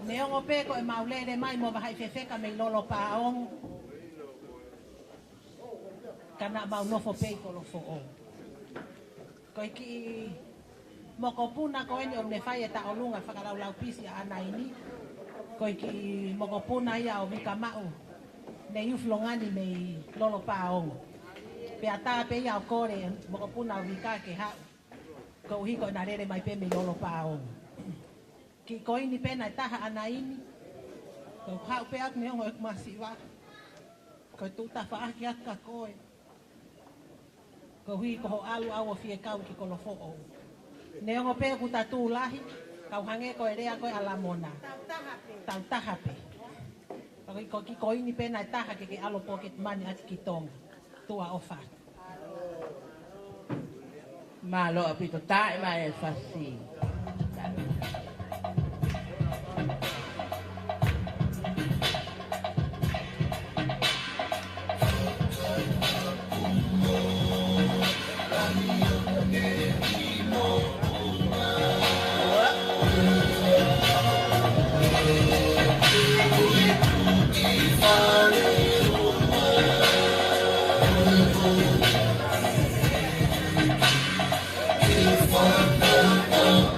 Neongo pe ko e maulere mai mo wahai fefeka me lolo paong. Kana mau nofo pe i Kolofo'ou. Ko iki moko puna ko eni o ne whai e ta olunga whakalau lau pisi a ana ini. Ko iki moko puna ia o mika mau. Ne iuflongani me lolo paong. Pe ata pe ia o kore moko puna o mika ke hau. Ko hiko na rere mai pe me lolo paong. Ki ko ini pena taha ana ini. Ko hau pe ak neongo ek masiwa. Ko tuta wha aki atka koe. Ko hui ko ho alu au o fie kau ki Kolofo'ou. Neongo pe ku tatu lahi. Kau hange ko erea koe alamona. Tau tahape. Ko ki ko ini pena taha ke alo pocket money ati ki tonga. Tua ofa. Malo apito tae mai e fasi. Oh,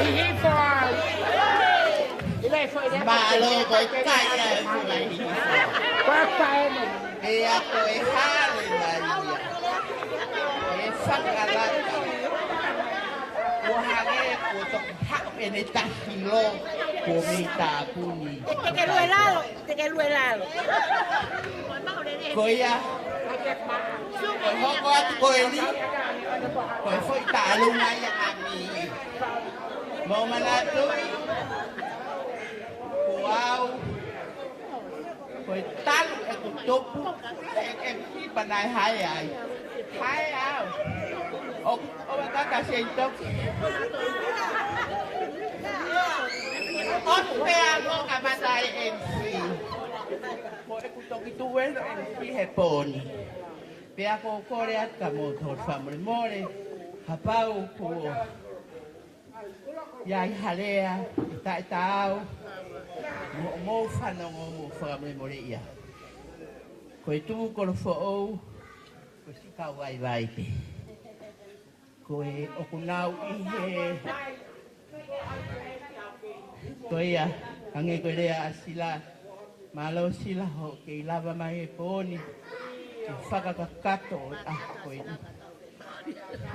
hihi fo. Ile fo ile. Malo koi kaya fulai. Papa ene. E ako e hale na ia. E whakarata. Ko hage ko to hao ene tahilo ko me tapuni. Te que lo helado, te que lo helado. Ko ia. Ko hoko atu ko eli. Ko foi talu na ia kami. Mau manatu. Wow. Ko talu e ko topu. E panai hai ai. Hai au. O kaka sentok. O pea mo kamasai MC. Ko e kutoki tuwelo MC he poni. Pea ko kore at kamo thor family more. Hapau ko. Yai halea. Tai tau. Mo whanongo mo family more ia. Ko e tu Kolofo'ou. Ko si kau vai vai pe. Ko e okunau i he. Ko ia, hange ko rea sila. Malo sila ho ke lava mai e poni. Ke whakakakato ko e.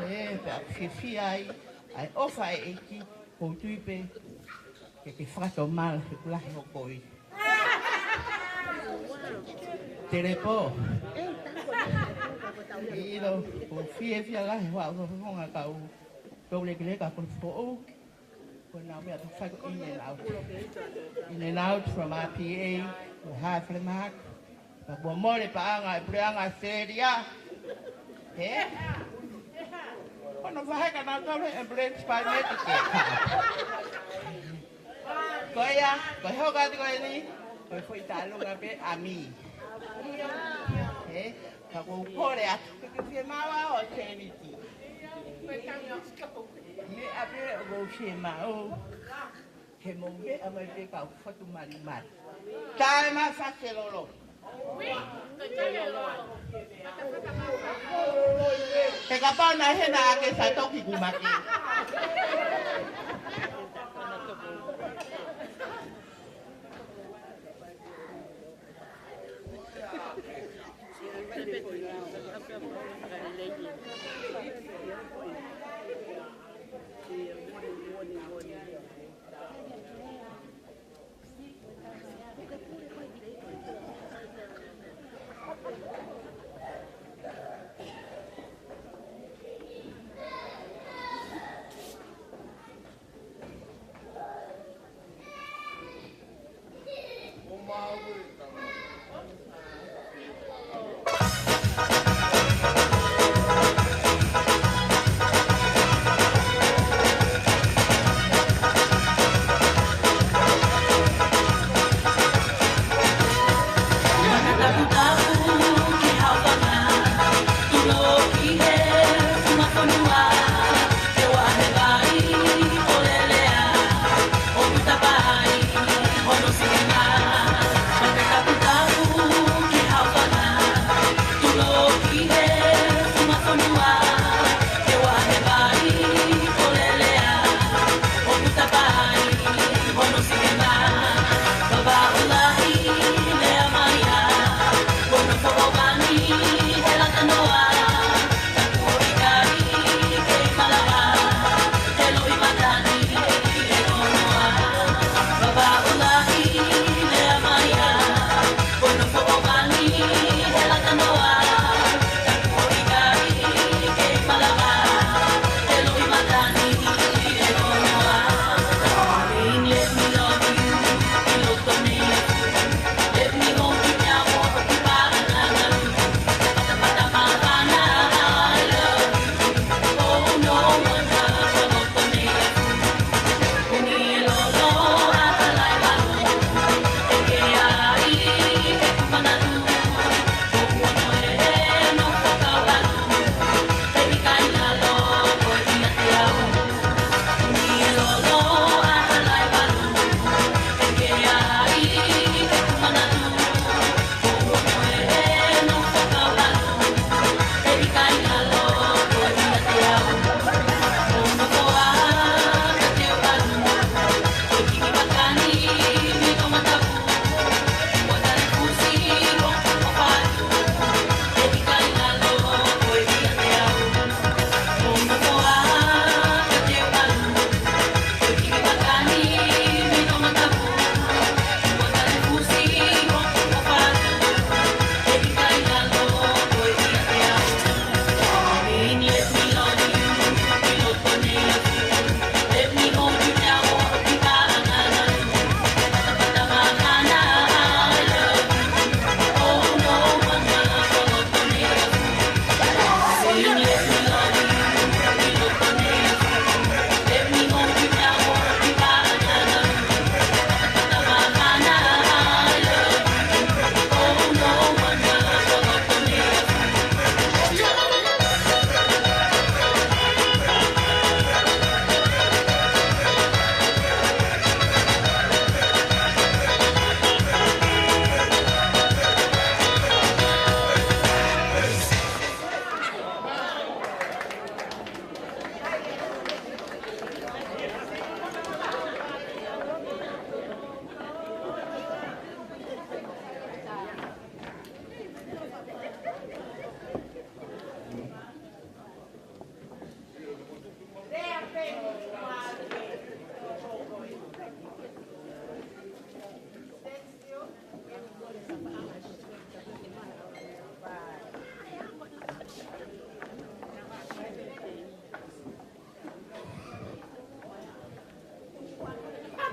E pe ai ofa e eki ko tuipe. Ke whakato mal he kulahi ho koi. Telepo. Ilo, ko fia la wa ho nga kau. Ko le kile ka Kolofo'ou. Ko na me to fight in and out. In and out from RPA, we have the mark. Ka bo mole pa anga preanga seria. Eh? Ono vai ka na to le ambulance pa medical. Ko ya, ko ho ka ko ni. Ko foi talo nga pe ami. Eh? Ka ko pore atu ke firmaba o charity. Me abre o shema o que mombe a me pe ka foto marimar. Tai ma fa que lolo. Te ka pa na hena ke sa toki kumaki.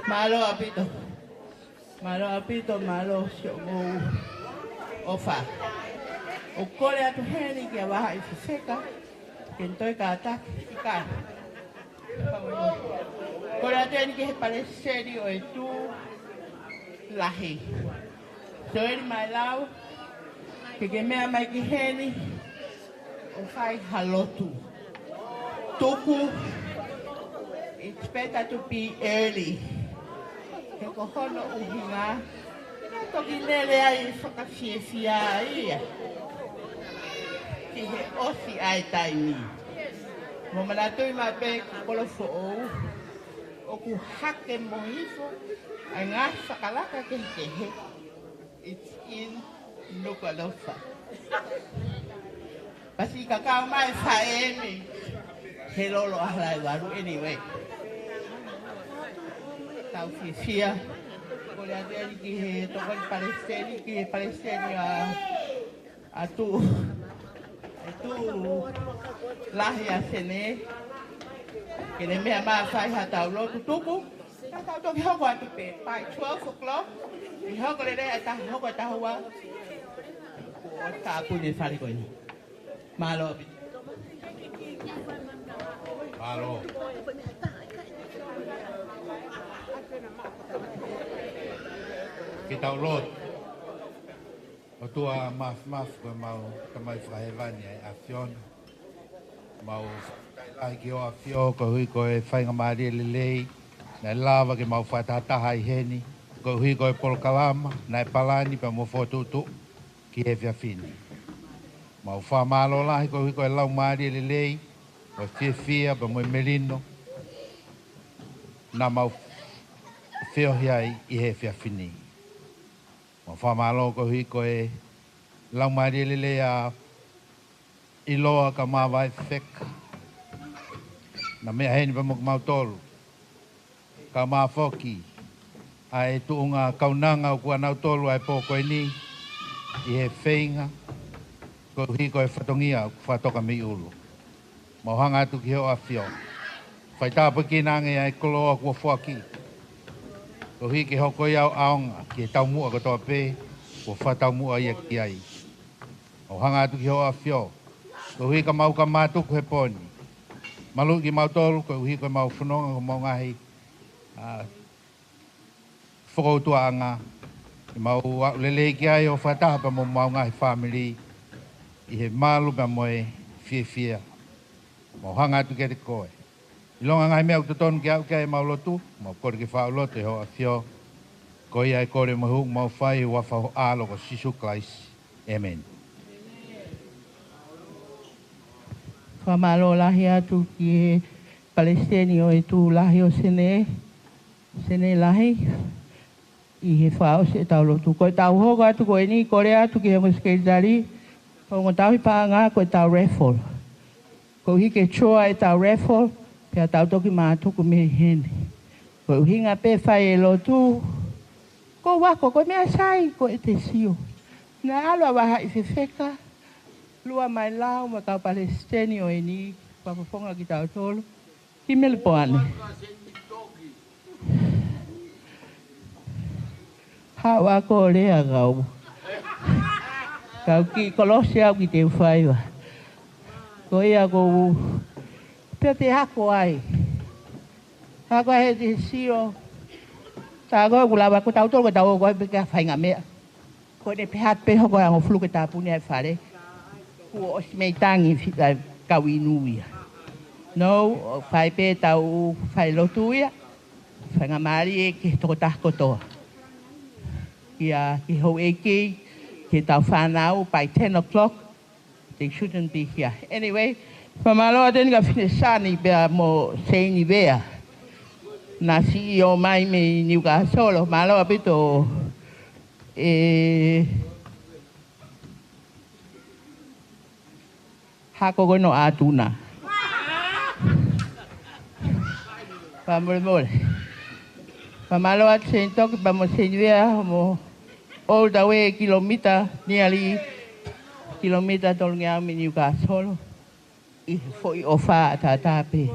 Malo apito. Malo apito, malo siongo ofa. O kore atu heni ki awaha I fifeka. Kentoi ka ataki ikai. Kore atu heni ki he pare seri o e tu lahi. So eri mai lau. Ke mea mai ki heni. O fai halotu. Tuku. It's better to be early. He kohono uhinga. Toki lele ai whakawhiawhia ia. Ki he osi ai taimi. Mo manatui mai pe ki Kolofo'ou. O ku hake mohifo. Ai ngā whakalaka ke he. It's in Nukalofa. Pasi kakao mai whaemi. He lolo ahlai waru anyway. Tau fia. Kole ateri ki he tokoni Palestini, ki he Palestini a tu lahi a sene. Kene mea maa whai hatau lotu tuku. Tau toki hoko atu pe. By 12 o'clock. I hoko le rea tahi hoko tahua. O tāpuni whare koini. Malo api. Malo. Ki tau lot. O tua maf ko mau kamai whahewani ai afion. Mau ai ki o afio ko hui ko e whainga maari le lei. Nai lava ki mau whatataha I heni. Ko hui ko e polkalama. Nai palani pa mo fotutu ki he whiawhini. Mau whamalo lahi ko hui ko e lau maari le lei. O fia pa mo melino. Na mau whiohi ai I he whiawhini. Mo whamalo ko hui ko e lau maari lele a iloa ka mawai wheka. Na mea heni pa mo mau tolu. Ka mawhoki. A e tuunga kaunanga o kua nau tolu ai pōko e ni. I he whainga. Ko hui ko e whatongia o whatoka mi ulu. Mo hanga atu ki ho a whio. Whai tāpa ki nange ai koloa kua whaki. Ko hui ki hoko iau aonga ki e tau mua katoa pē. Ko whatau mua ia ki ai. O hanga atu ki ho a whio. Ko hui ka mau ka mātuku he poni. Malu ki mau tolu, ko hui ko mau whanonga ko mau ngahi. Whakoutua anga. Ki mau lele ki ai o whataha pa mo mau ngahi Famili. I he malu pa moe fia. Mo hanga atu ke te koe. I longa ngai mea utotonu ki au kia e mau lotu. Mo kore ki whao lotu e ho a whio. Ko ia e kore mo huk mau whai wa whao alo ko sisu klaisi. Amen. Whamalo lahi atu ki he Palestini o e tū lahi o sene. Sene lahi. I he whao se tau lotu. Ko e tau hoko atu ko e ni kore atu ki he muskeidari. Ko ngā tau hipa ngā ko e tau raffle. Ko hike choa e tau raffle. Pea tau toki mātuku me hene. Ko hinga pe whai e lotu. Ko wako, ko mea sai, ko e te sio. Nā alua waha I whewheka. Lua mai lau, ma kau Palestini o e ni. Papafonga ki tau tolu. Ki Melbourne. Hawa ko lea kau. Kau ki kolosi au ki te whaiwa. Ko ia ko pia te hako ai. Hako he te sio. Tā koe kulawa ko tau tolu ko tau koe pika whainga mea. Ko ne pehat pe hoko ango flu ke tā puni ai whare. Ko osi mei tangi kau inuia. No, whai pe tau whai lotu ia. Whainga maari e ke toko tako toa. Ki hou e ki tau whanau by 10 o'clock. They shouldn't be here. Anyway, whamaloa tēni ka whinesani bea mo seini bea. Na CEO mai me niuka solo. Maloa pito hako kono atuna. Pamole mole. Pamaloa tēni toki pa mo seini bea mo all the way kilometer, nearly kilometer tolnga me niuka solo. I foi ofa tatape.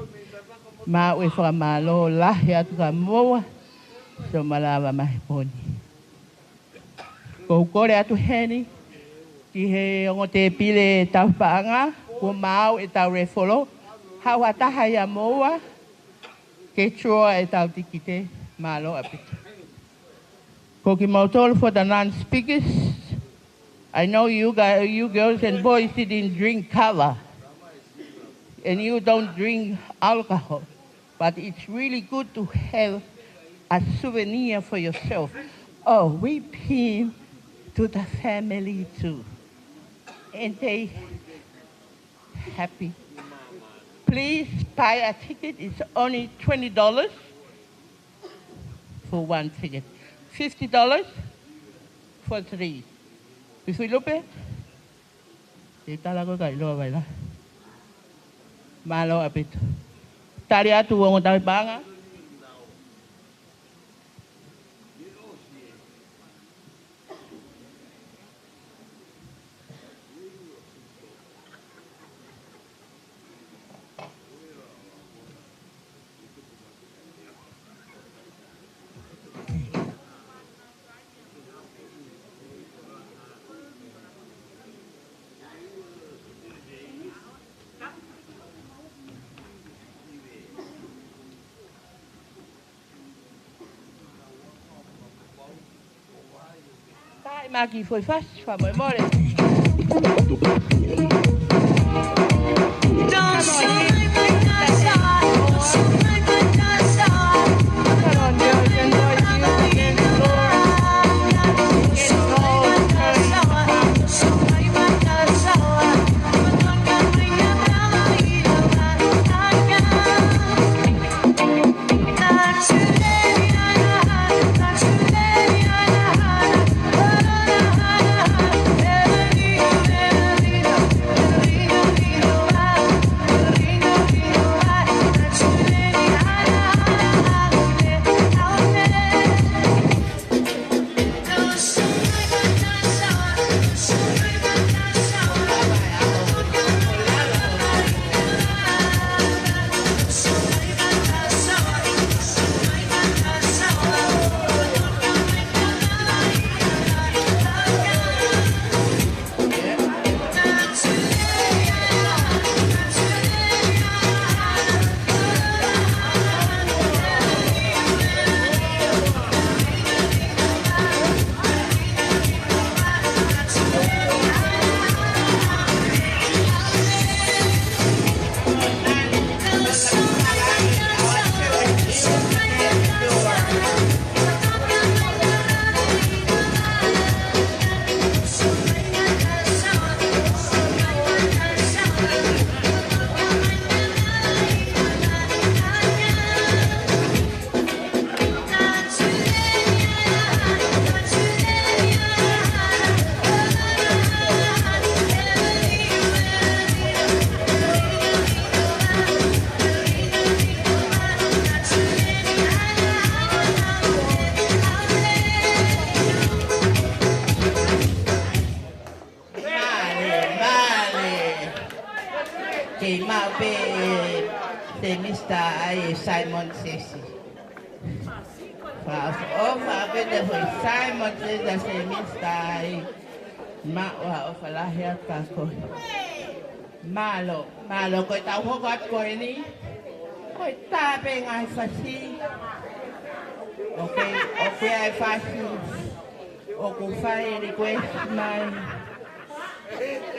Ma ue whakamalo lahi atu ka moa. So malawa mahiponi. Ko kore atu heni. Ki he ongo te pile tau paanga. Ko mau e tau refolo. Hawa taha ia moa. Ke chua e tau tikite. Malo apita. Ko ki mautolo for the non-speakers. I know you guys, you girls and boys didn't drink kava. And you don't drink alcohol. But it's really good to have a souvenir for yourself. Oh, we've been to the family too. And they happy. Please buy a ticket. It's only $20 for one ticket. $50 for three. Bisui lupe? Kita lagu kai lo vai la. Malo apito. Tari atu wong tahu banga. Maki foi fácil, foi Moimoi. Simon Sesi. Simon says that he Mr. Mawa of Alahia Kako. Malo, ko tao ko got ko ini. Ko tabe ngai fasi. Okay, I fasi. Oku fai request my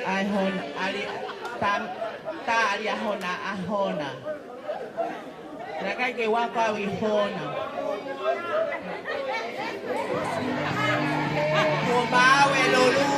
I hon ali tam ta ali ahona. Nakai ke waka wi hona. Ko bawe lolu.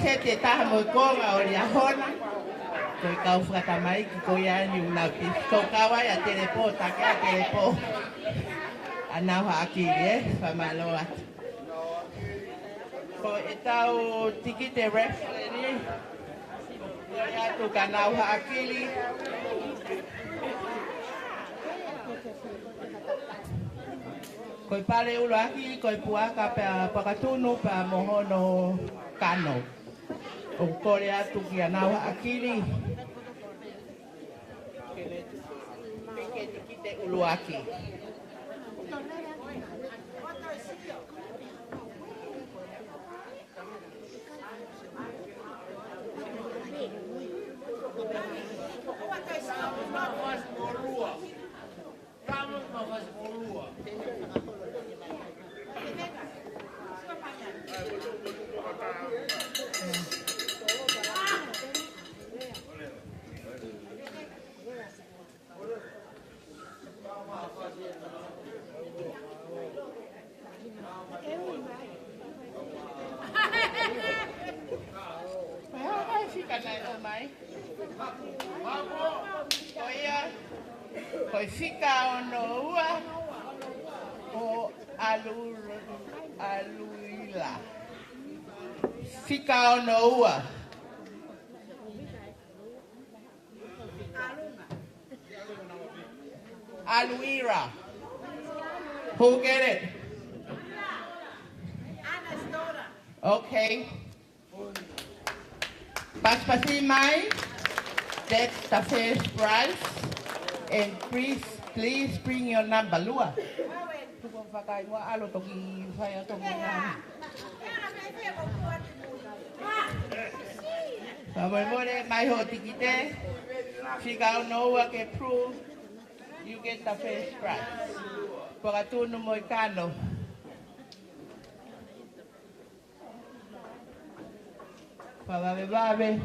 Sete taha mo konga o lia hona. Koe kau whakatamai ki koe ani una pisto kawa ya telepo, take a telepo. Anau haakiri whamalo atu. Ko e tau tiki te referee. Koe atu ka nau haakiri. Koe pare uluaki, koe puaka pa pakatunu pa mohono kano. O kore atu ki anau haakiri. Peke tiki te uluaki. Koe fika ono ua o aluila. Fika ono ua. Aluira. Who get it? Okay. Paspasi mai. That's the first prize. And please bring your number, Lua. My whole ticket, figure no work prove you get the first prize. For a turno moicano. Babe.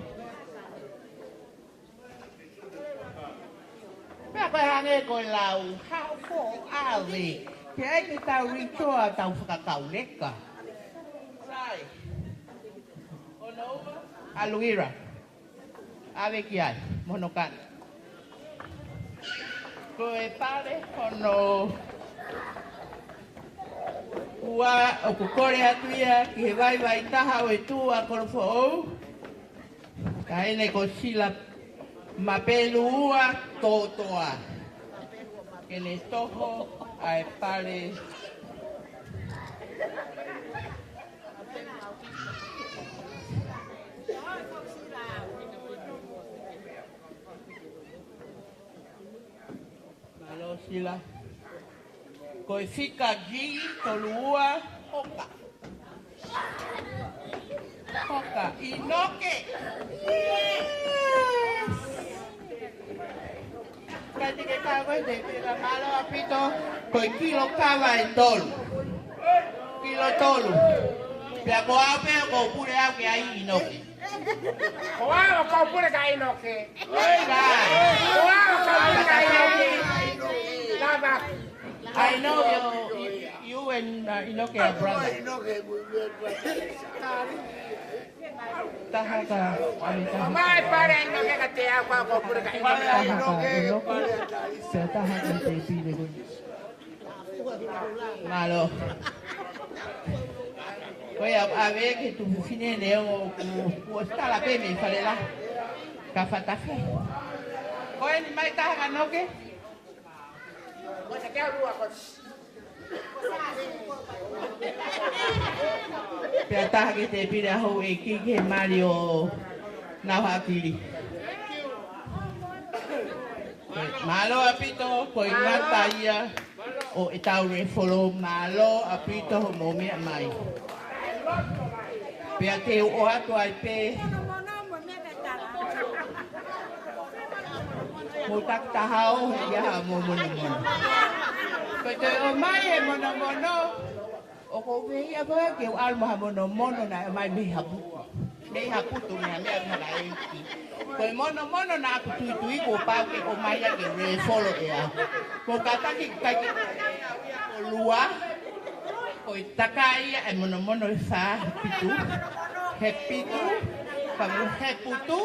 Papahange ko lau, how far are we? Kaya kita rito at ang kakaulit ka. Sai. Ono ba? Aluira. Ave kian, monokan. Ko e pare ono ua o kukore atuia ki he vai taha o e tu a Kolofo'ou. Kaine ko sila mapelu ua totoa. que le tojo a pare. Malo sila. Koi fika gi tolua hoka. Hoka inoke. Kati ke kawa de pila malo apito koi kilo kawa en tolu. Kilo tolu. Pia ko ape ko pure ake ai inoke. Koa ko pure ka inoke. Oiga. Koa ko pure ka inoke. Lava. I know you and Inoke are brothers. Tahaga. Mai pare inoke ka te ako ko pure ka inoke. Sa tahaga te pide ko. Malo. Koy ave que tu fine de o está la peme falela. Ka fatafe. Koy ni mai tahaga noke. Pia que te pide ho e ki Mario na hakili. Malo apito ko ingata ia o itau re follow malo apito ho momi mai. Pia te o atu ai pe. Mutak tahau ya mo mo. Kaya o mai e mono mono o ko ve ya ba ke alma mono mono na mai me hapu tu na me na ai ko mono mono na ku tu ko pa ke o mai ya ke re follow ya ko kata ki ko lua ko takai e mono mono fa pitu hepitu kamu heputu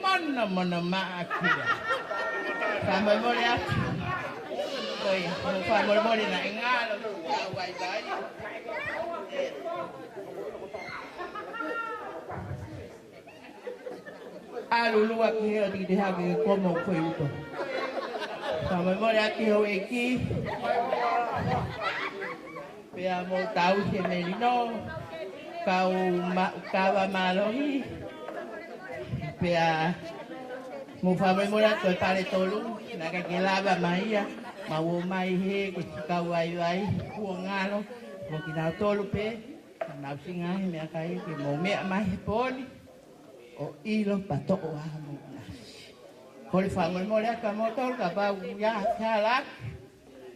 mono mono ma akira Famili mori atu. Koi, famili mori na ingalo. Wai wai. Alulu aki heo di deha ke komo koi uto. Famili mori aki heo eki. Pea mo tau se merino. Kau kawa malohi. Pea mo famili mori atu e pare tolu. Naka ke lava maia. Ma wo mai he ke ka wai wai ngalo mo ki na tolu pe na singa me kai ke mo me mai poli o ilo pato o amo ko le famili mori aka mo tolu ka ba ya kala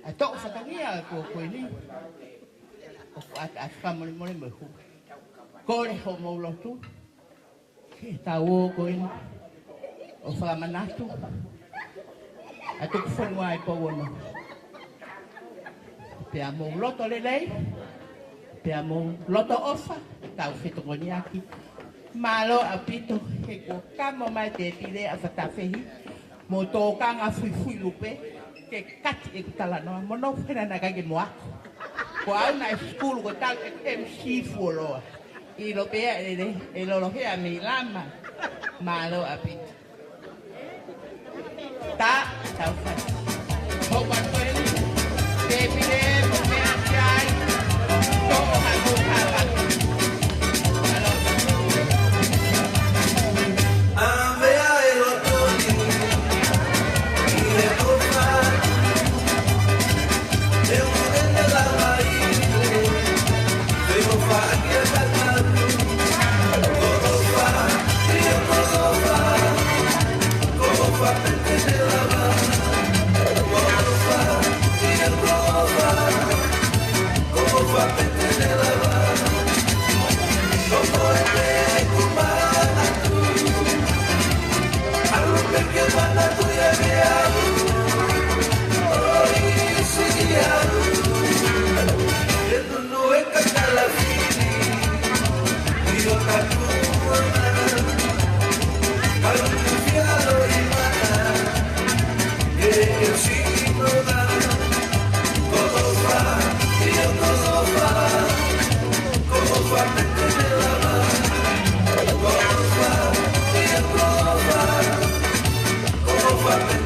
a to fa tangia ko ni o a famili mori me hu ko le ho mo lo tu ke ta wo ko ni o fa manatu Atu kufonua po wono. Pea mo loto lelei. Pea mo loto ofa. Tau fito koniaki. Malo apito. He ko kamo mai te pide a fatafehi. Mo toka nga fui lupe. Ke kati e kutala noa. Mo no fena na kage moa. Ko au na school ko tal MC fuoloa. I lo pea ele. E lo hea mi lama. Malo apito. Ta tau fai. Ho bantu ele. Te pide mo me achai. Todo hago kaba. Avea el otoño y de copa. De un de la raíz. Pero fa que falta. Todo fa, todo fa. Como fa de la Como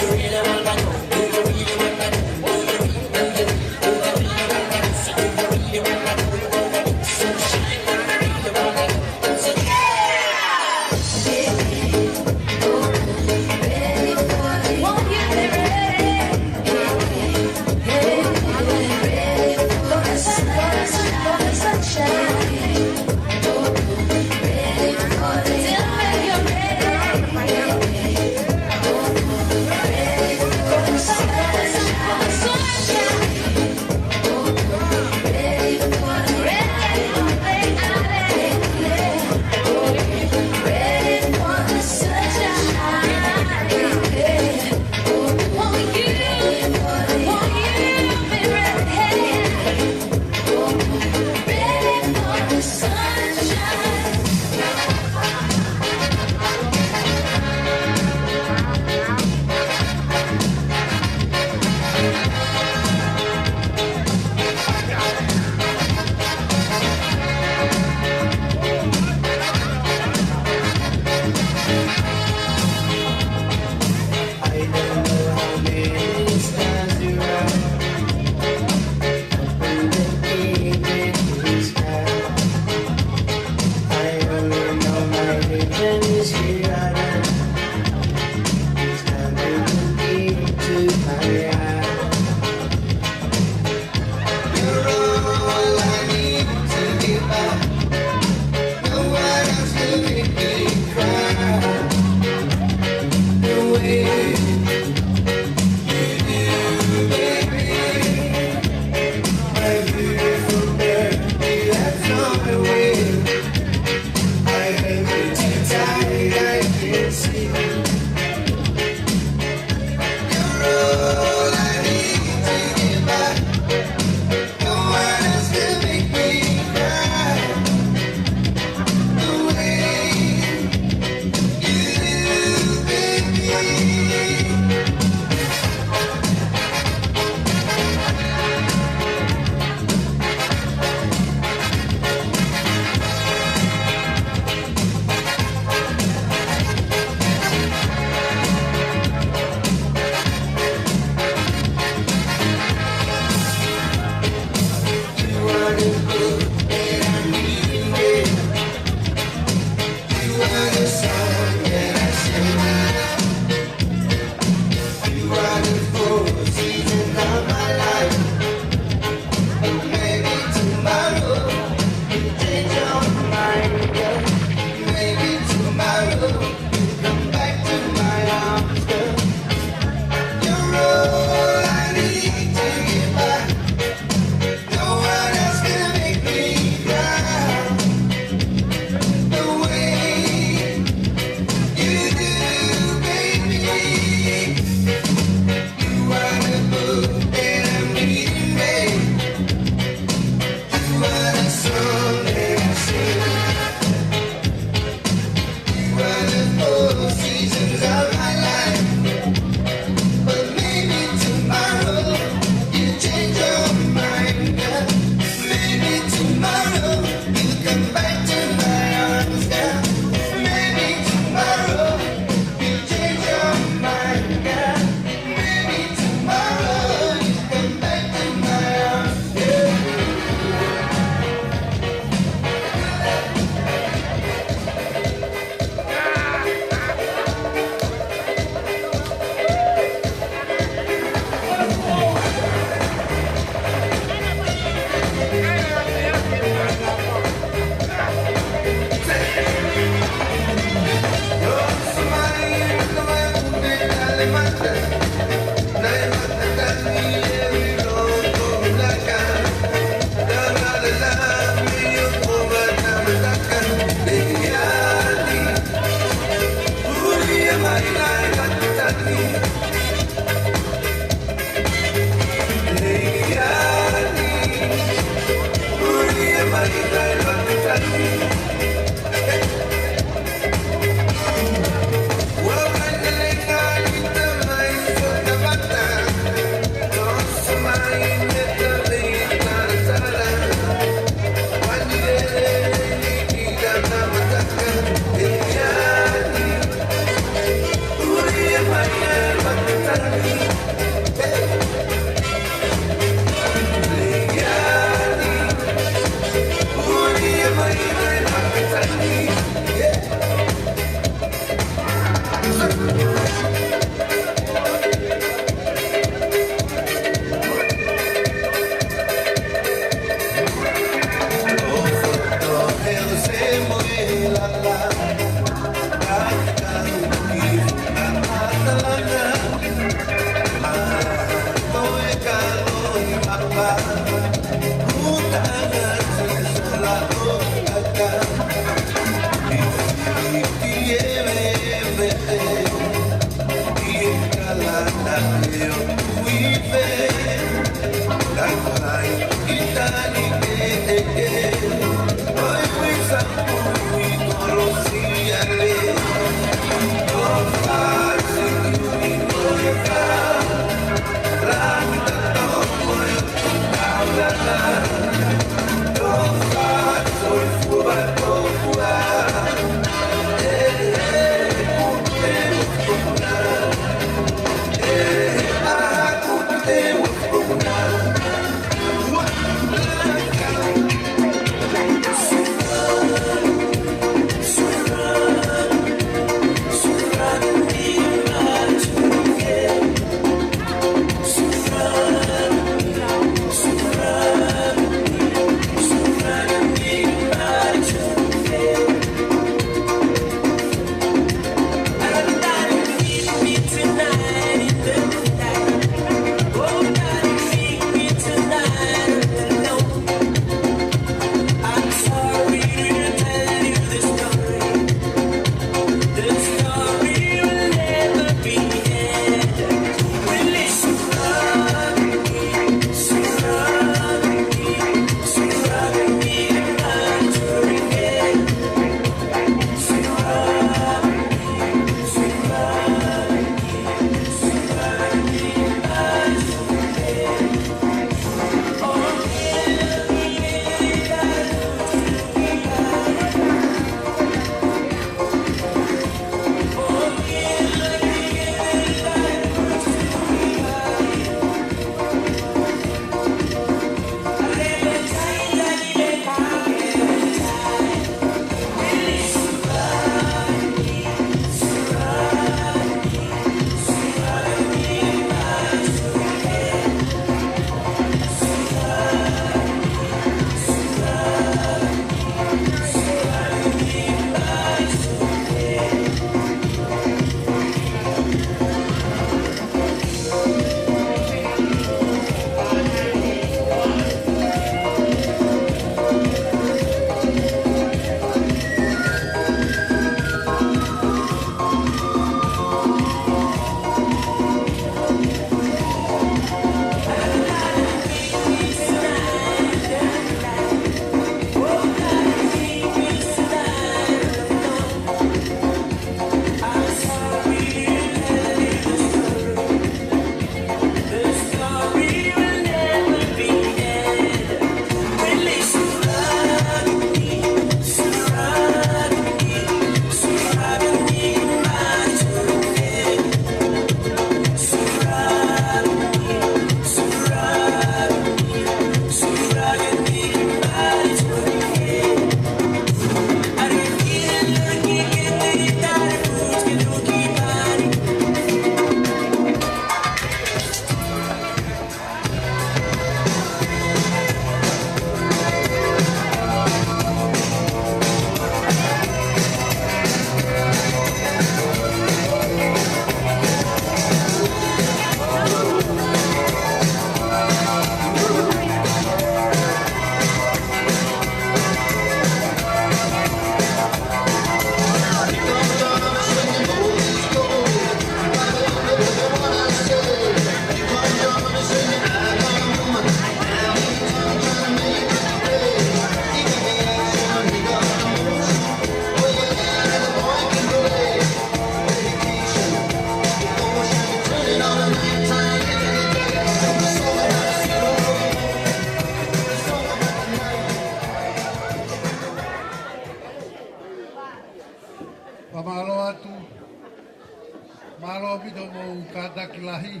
Malo pito mo katakilahi.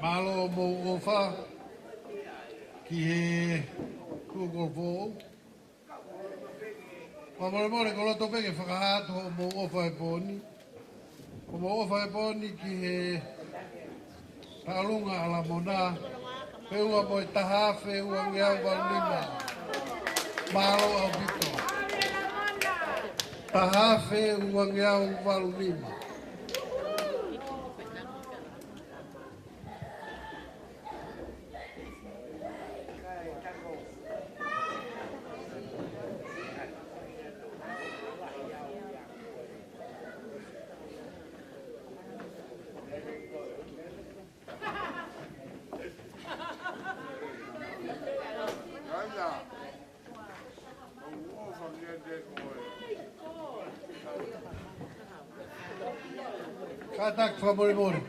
Malo mo ofa. Ki he Kolofo'ou. Moimoi ko Latu peke whakahato mo ofa e poni. O mo ofa e poni ki he taurunga ala mona. Peua mo e tahawhe ua ngeau walima. Malo au pito. Tahawhe ua ngeau walima. Whatak whamore.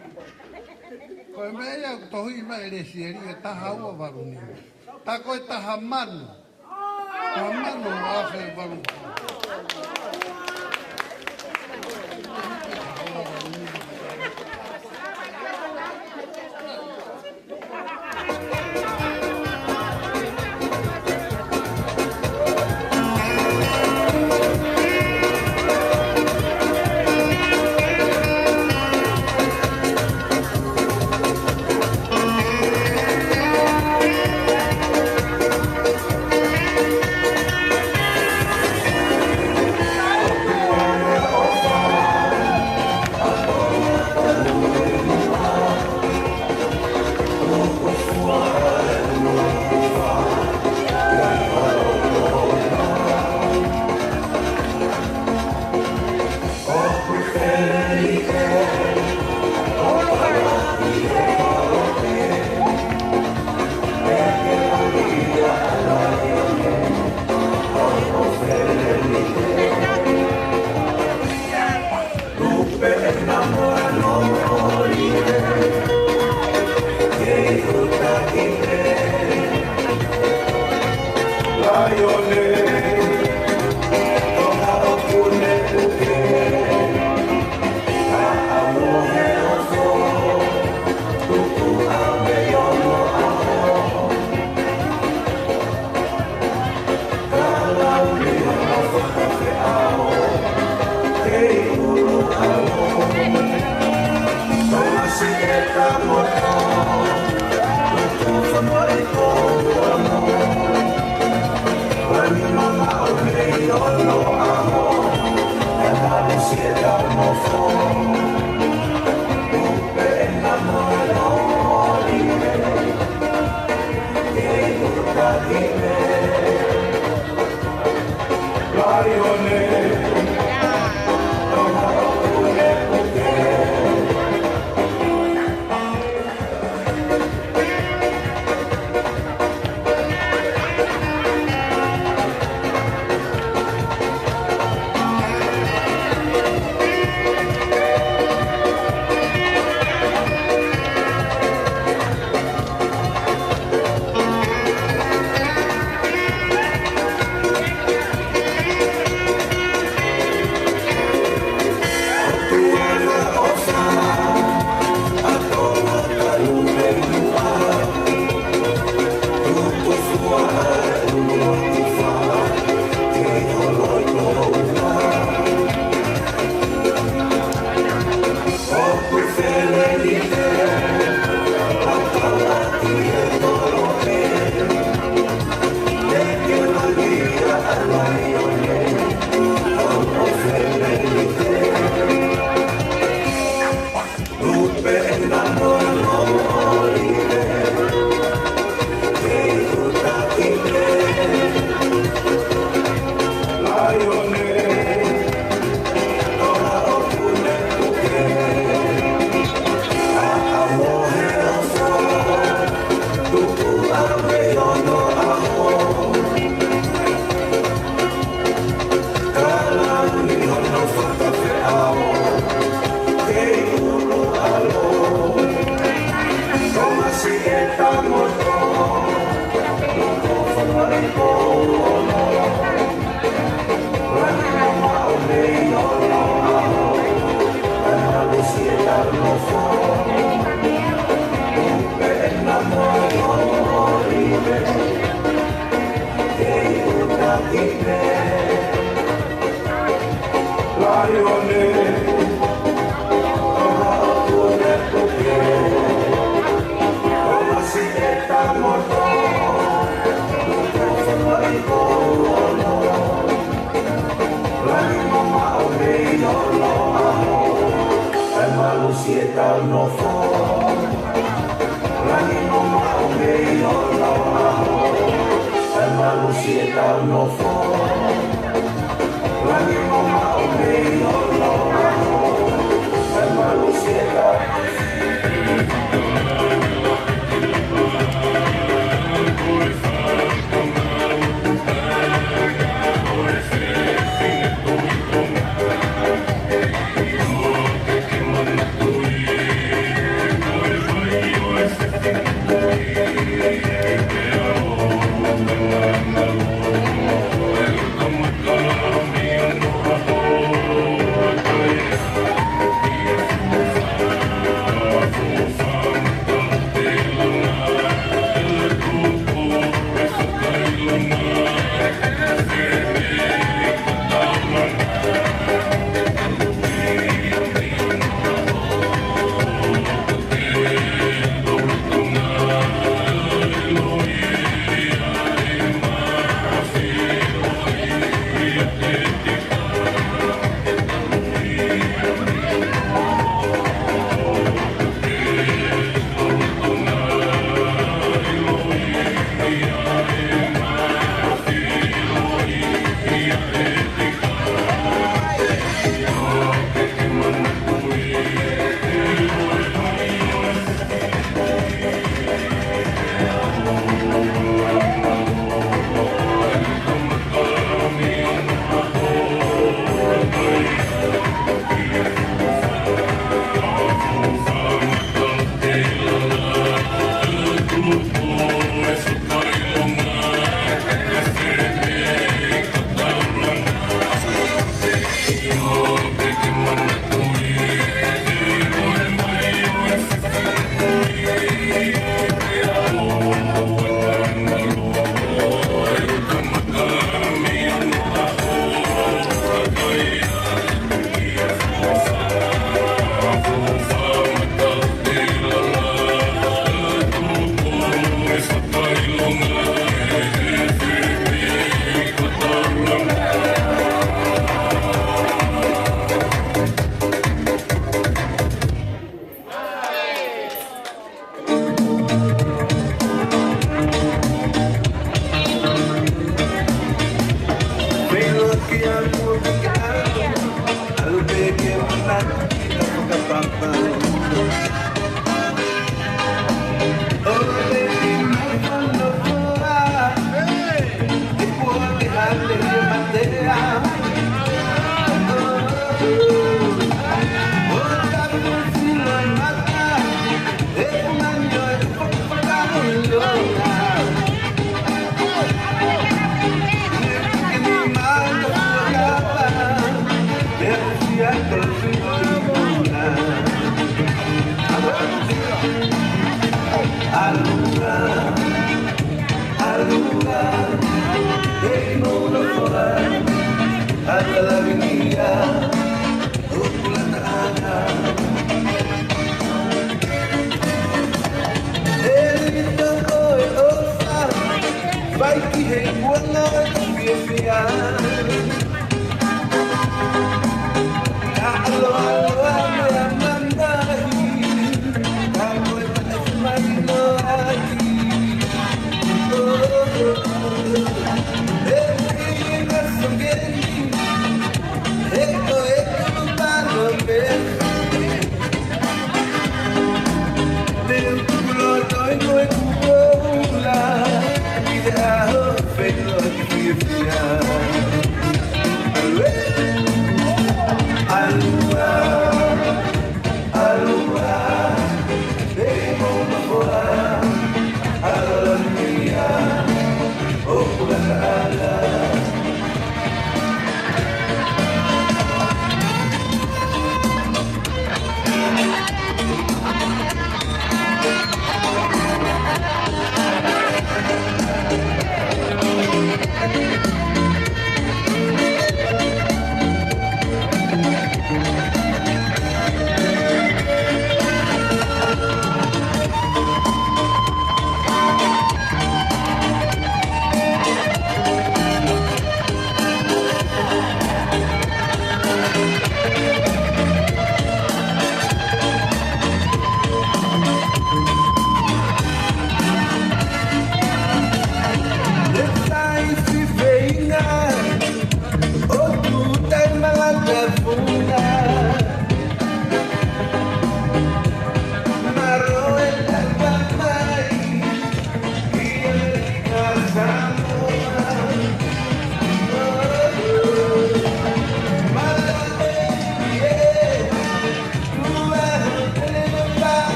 Koe mea tohi mai le sieri e taha ua waruni. Ta koe taha manu. Taha manu afe waruni.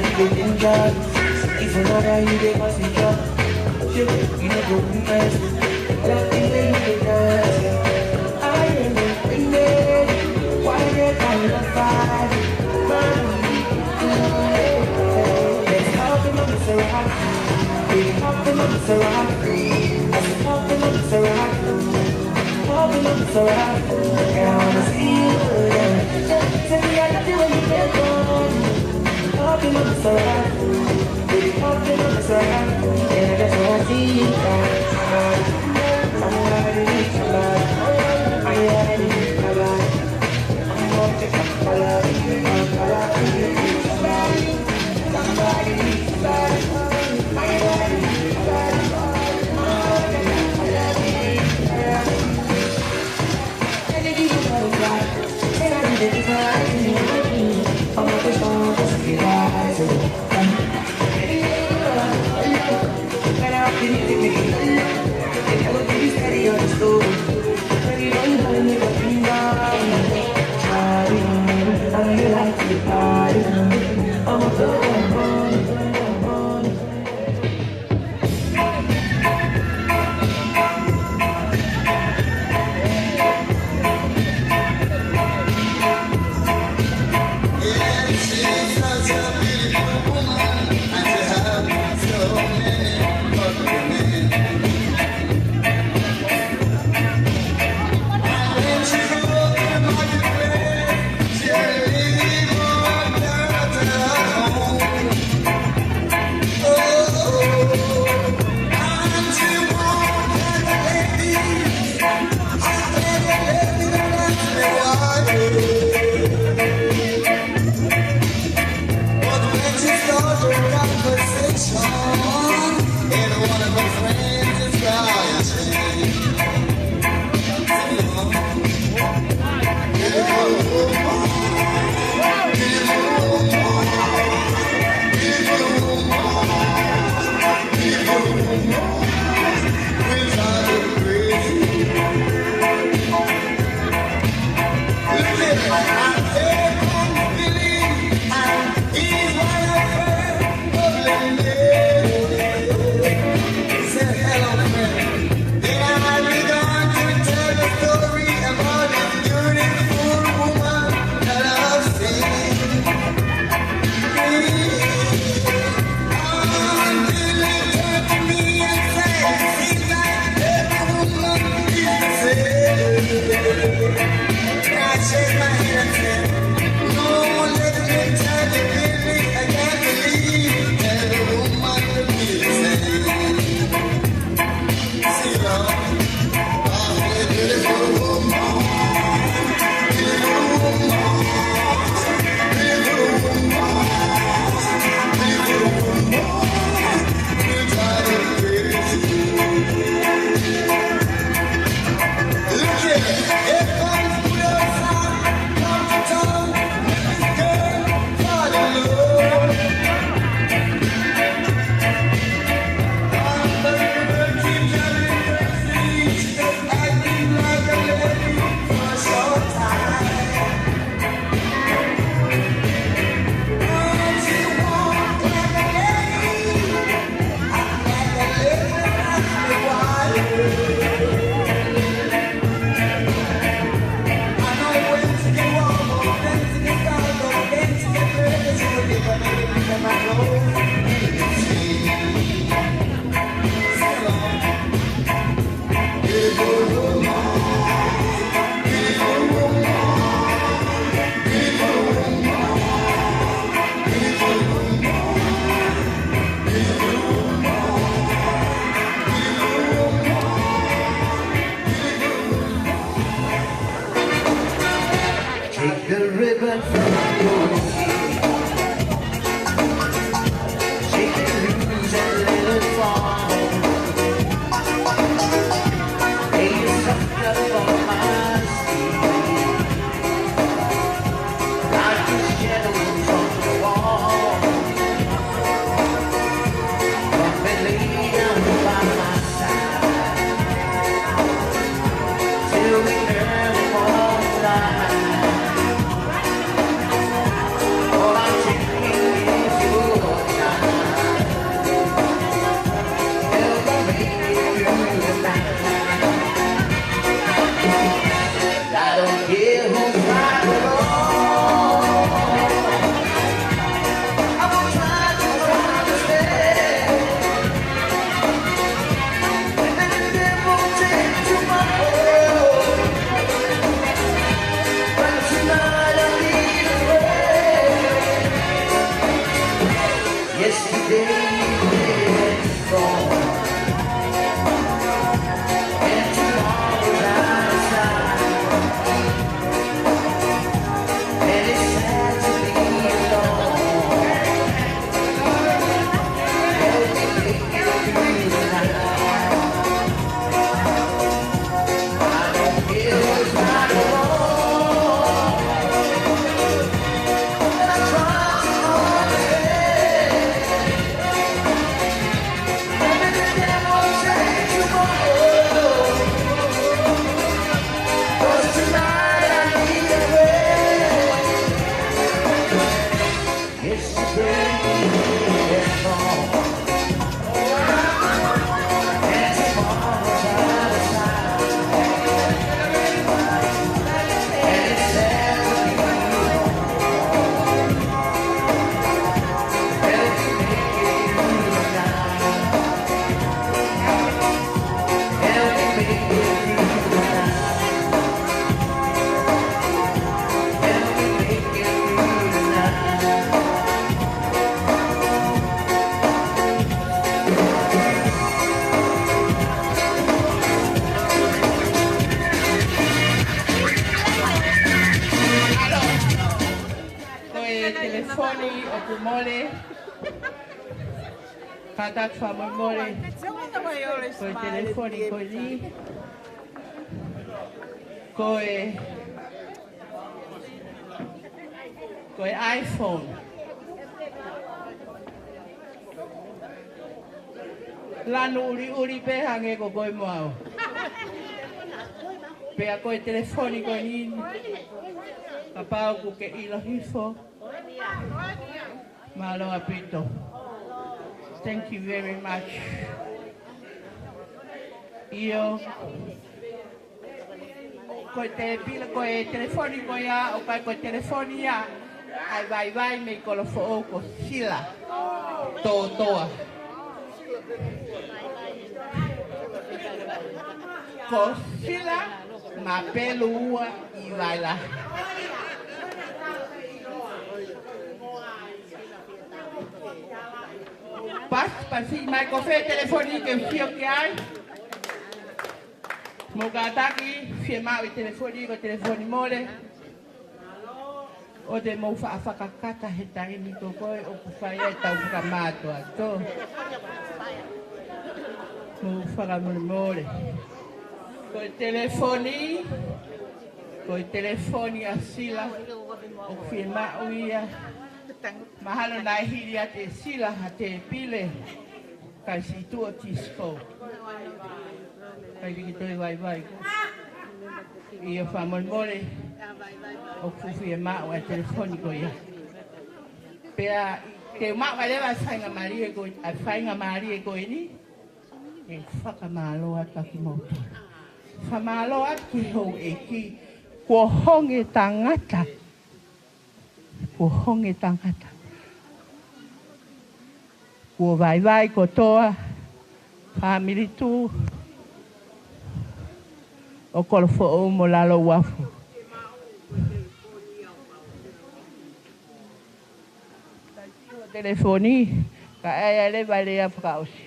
you the danger. If you know that you the passenger, you know go nice. Love the way you dance. I am in there. Why they kind of fight? Let's help him up, Mr. Rock. Help him up, Mr. Rock. Help him up, Mr. Rock. Help him up, Mr. Rock. I wanna see you. Tell me I love you when you get gone. Help him up, Mr. Rock. Help him up, Mr. Rock. And I just wanna see you. Somebody needs somebody. I need somebody. I'm going to come for love. Somebody needs somebody. Somebody needs somebody. I need somebody. I'm telefoni o kumole. Katak fa Moimoi. Koe telefoni koe ni. Koe iPhone. Lanu uri pe hange ko koe moao. Pea koe telefoni koe ni. Kapau ku ke ilo hifo. Malo apito. Thank you very much. Io koe te pila koe telefoni koe ya o koe telefoni ya ai vai me Kolofo'ou ko sila toa. Ko sila ma pelua I vai lá. Pasi mai kofe telefoni ke fio ke ai. Mogataki firma o telefoni mole. O de mo fa kata hetari ni ko koe o kufaya tau kamato ato. Mo fa mole. Ko telefoni asila o firma o ia. Mahalo na hiri ate sila hate pile kai si tu o tisko kai vikitoi vai ia fa Moimoi o fufi e ma o telefoniko ia pea ke ma vai leva sainga marie ko a sainga marie ko ni e faka malo ata ki moto fa malo ati ho e ki ko honge tangata ko honge tangata ko vai ko toa Famili tu o Kolofo'ou mo lalo wafu telefoni ka ai le vale a frausi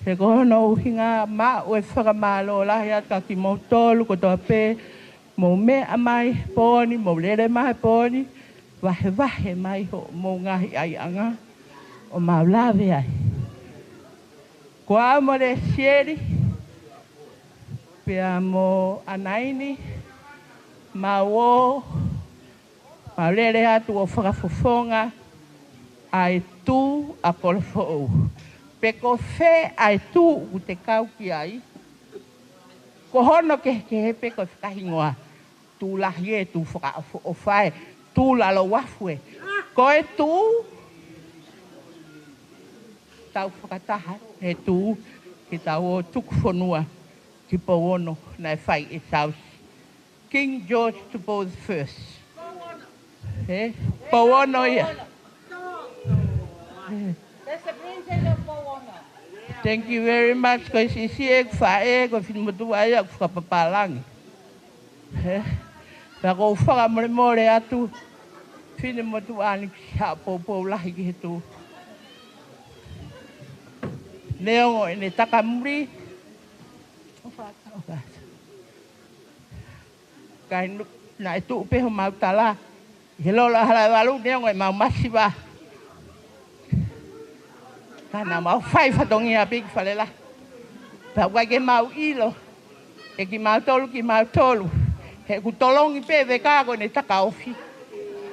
se ko no hinga ma o faka malo la ya ka ki motolu ko to pe mo me amai poni mo le mai poni vahe mai ho mo ngahi ai anga o maulave ai ko amore sieri pe amo anaini mawo maulele atu o fofonga ai tu a Kolofo'ou pe ko fe ai tu u te kau ki ai ko hono ke pe ko kahingoa tu lahie tu foka o fai tu la lo wafue koe tu tau whakataha he tu ki tau o tukuwhanua ki Pauono na whai e South King George to both first he Pauono ia thank you very much koe sisi e whae ko whinumatua ia ku whakapapalangi he Pea ko whaka more atu, whine motu ani ki hea pōpō lahi ki he tū. Neongo ene takamuri. Kai na e tu pe ho mau tala. He lola hala walu neongo e mau masiwa. Kana mau fai fatongi a big falela. Pa wai ke mau ilo. E ki mau tolu ki mau tolu. He ku tolongi pe ve kako ne takaofi.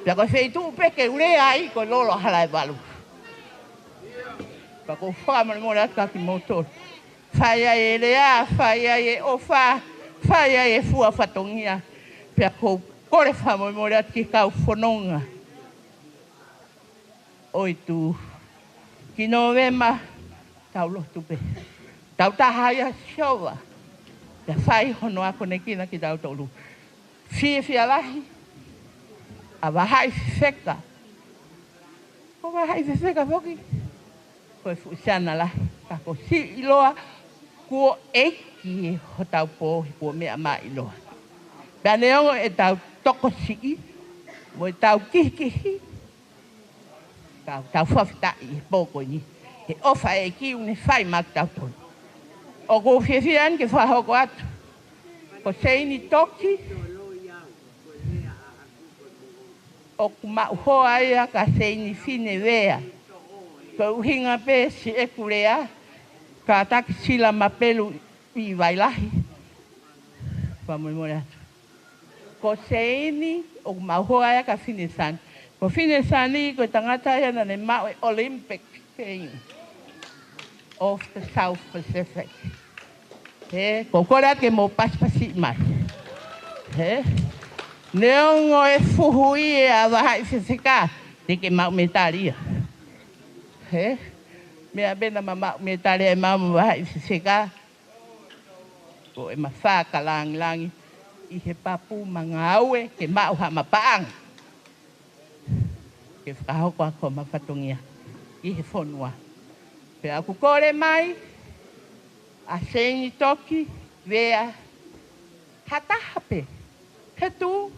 La ko fei tu pe ke ure ai ko lola hala walu. Pa ko fama mo la ka ki motor. Faya e lea, faya e ofa, faya e fua fatongia. Pea ko kore fama mo la ki kau fononga. Oi tu. Ki novema tau lo tu pe. Tau tahaya showa. Pea fai hono ako ne kina ki tau tolu. Fia lahi. A wahai feka. Ko wahai feka foki. Koe fusiana lahi. Ka ko si iloa. Kuo eki ho tau po kuo mea ma iloa. Pea neongo e tau toko sii. Mo e tau kihikihi. Tau whawhitai e pōko ni. He ofa e ki une whai mak tau tonu. O ko whiawhian ke whahoko atu. Ko seini toki. O ku mau hoa ia ka seini fine wea. Ko uhinga pe si e kurea. Ka taki sila mapelu i wailahi. Whamoi atu. Ko seini o ku mau hoa ia ka fine san. Ko fine sani ko tangata ia na ne mau e Olympic Games of the South Pacific. He, ko kora ke mo paspasi mai. He, neongo e fuhui e a wahai fisika te ke mau metaria. He, mea bena ma mau metaria e mau wahai fisika. Ko e mawhaka langi i he papu mangaue ke mau ha mapaang. Ke whakahoko ako mawhatongia i he whonua. Pe aku kore mai, a sengi toki, wea, hatahape, he tu.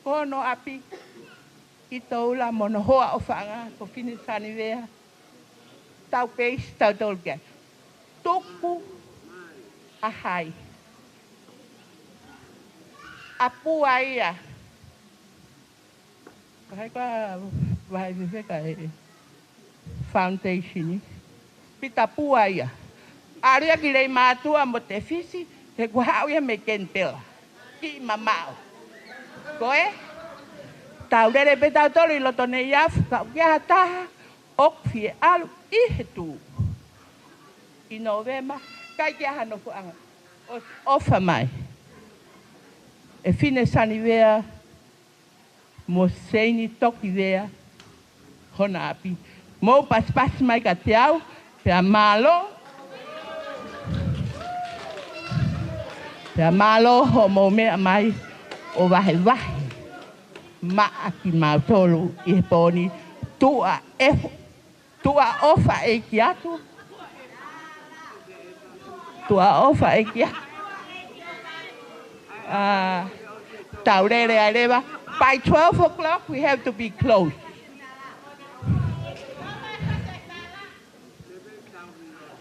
Kono api, i taula mono hoa o whanga, ko finisani wea. Tau peis, tau tolke. Tuku, ahai. Apua ia. Kai ka vai viver kai foundation pita pua ia aria ki lei matua mo te fisi te guau ia me kentela ki mamao koe tau rere pe tau tolu i loto ne ia ka ia taha ok fie alu i he tu i novema kai kia hano fuanga ofa mai e fine sani wea mo seini toki wea, hona api. Mo pas mai ka te au, pea malo. Pea malo ho mo mea mai o wahe. Ma aki mau tolu i he poni. Tua ofa e ki atu. Tua ofa e ki atu. Taurere ai rewa. By 12 o'clock, we have to be closed.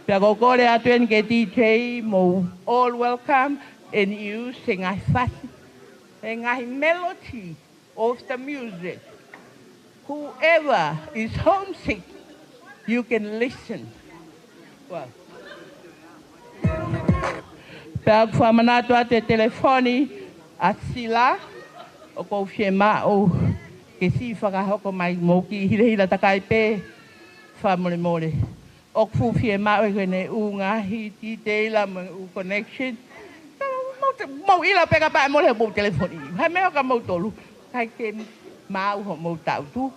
Pea kore atuen ke DJ mo all welcome and you sing a fasi. Sing a melody of the music. Whoever is homesick, you can listen. Well. Pea whamanato a te telefoni a sila. O kou fie mao ke si whakahoko mai mō ki hira takai pē whamore. O kou fie mao e koe ne u ngahi ti teila mo u connection. Mau ila peka pae mo le mō telefoni. Hai meo ka mō tolu. Kai ke mao ho mō tau tu.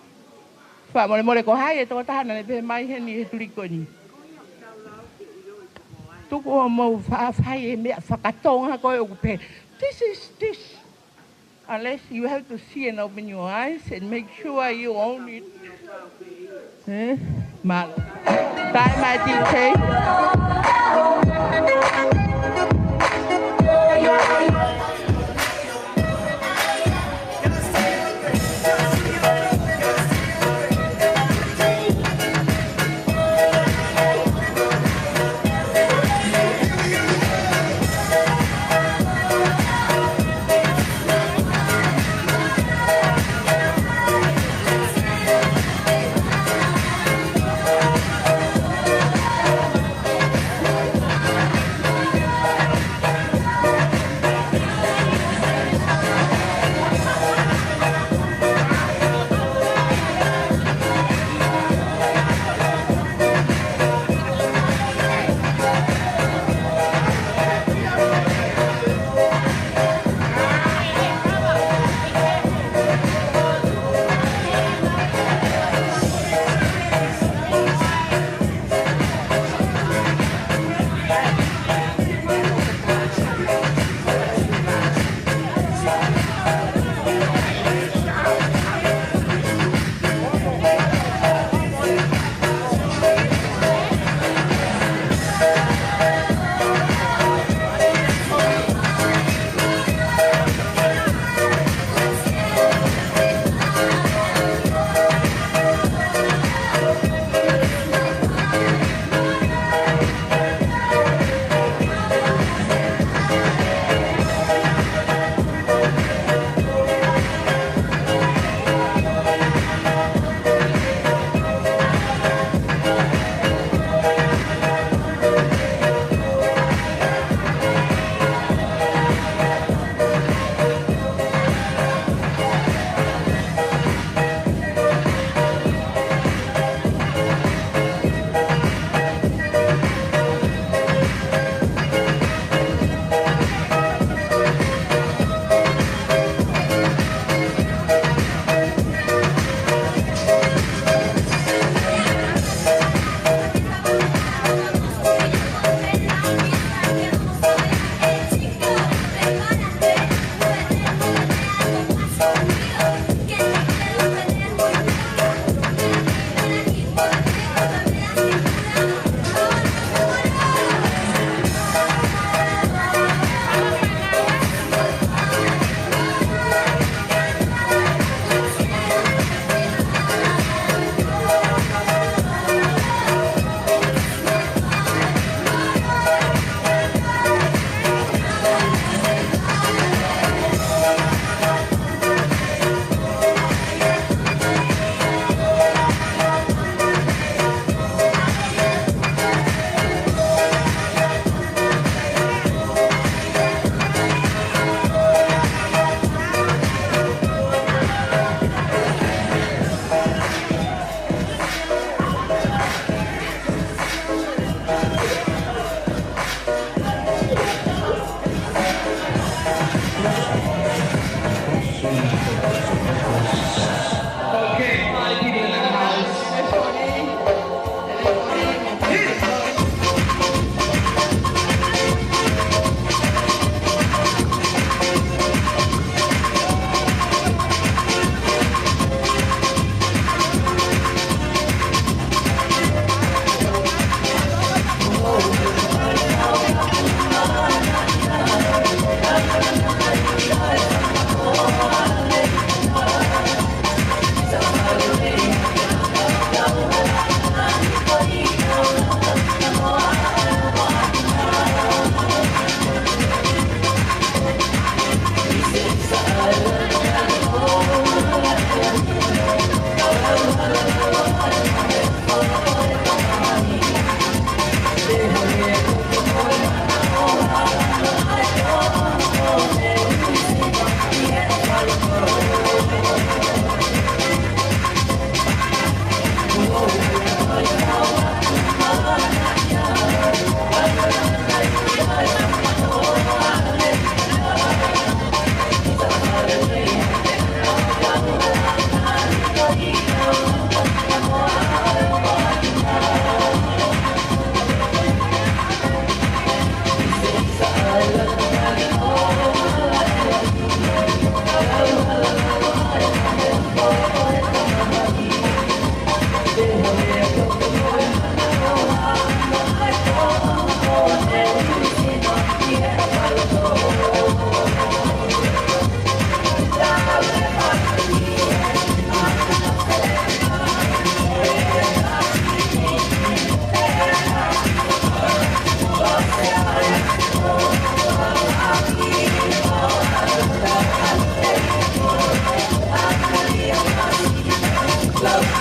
Whamore ko hai e tō tahana ne pē mai heni he turiko ni. Tuku ho mō whai e mea whakatonga koe o kupe. This. Unless you have to see and open your eyes and make sure you own it. Mal. Time I DJ. Down.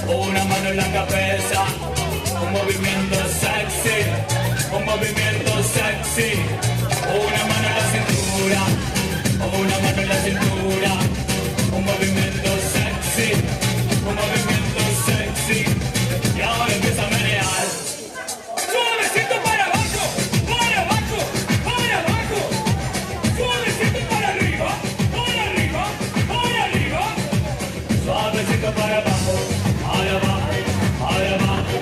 una mano en la cabeza, un movimiento sexy, un movimiento sexy, una mano en la cintura, una mano en la cintura, un movimiento sexy, un movimiento sexy, y ahora empieza a menear. Suavecito para abajo, para abajo, para abajo, suavecito para arriba, para arriba, para arriba, suavecito para abajo, para abajo, para abajo,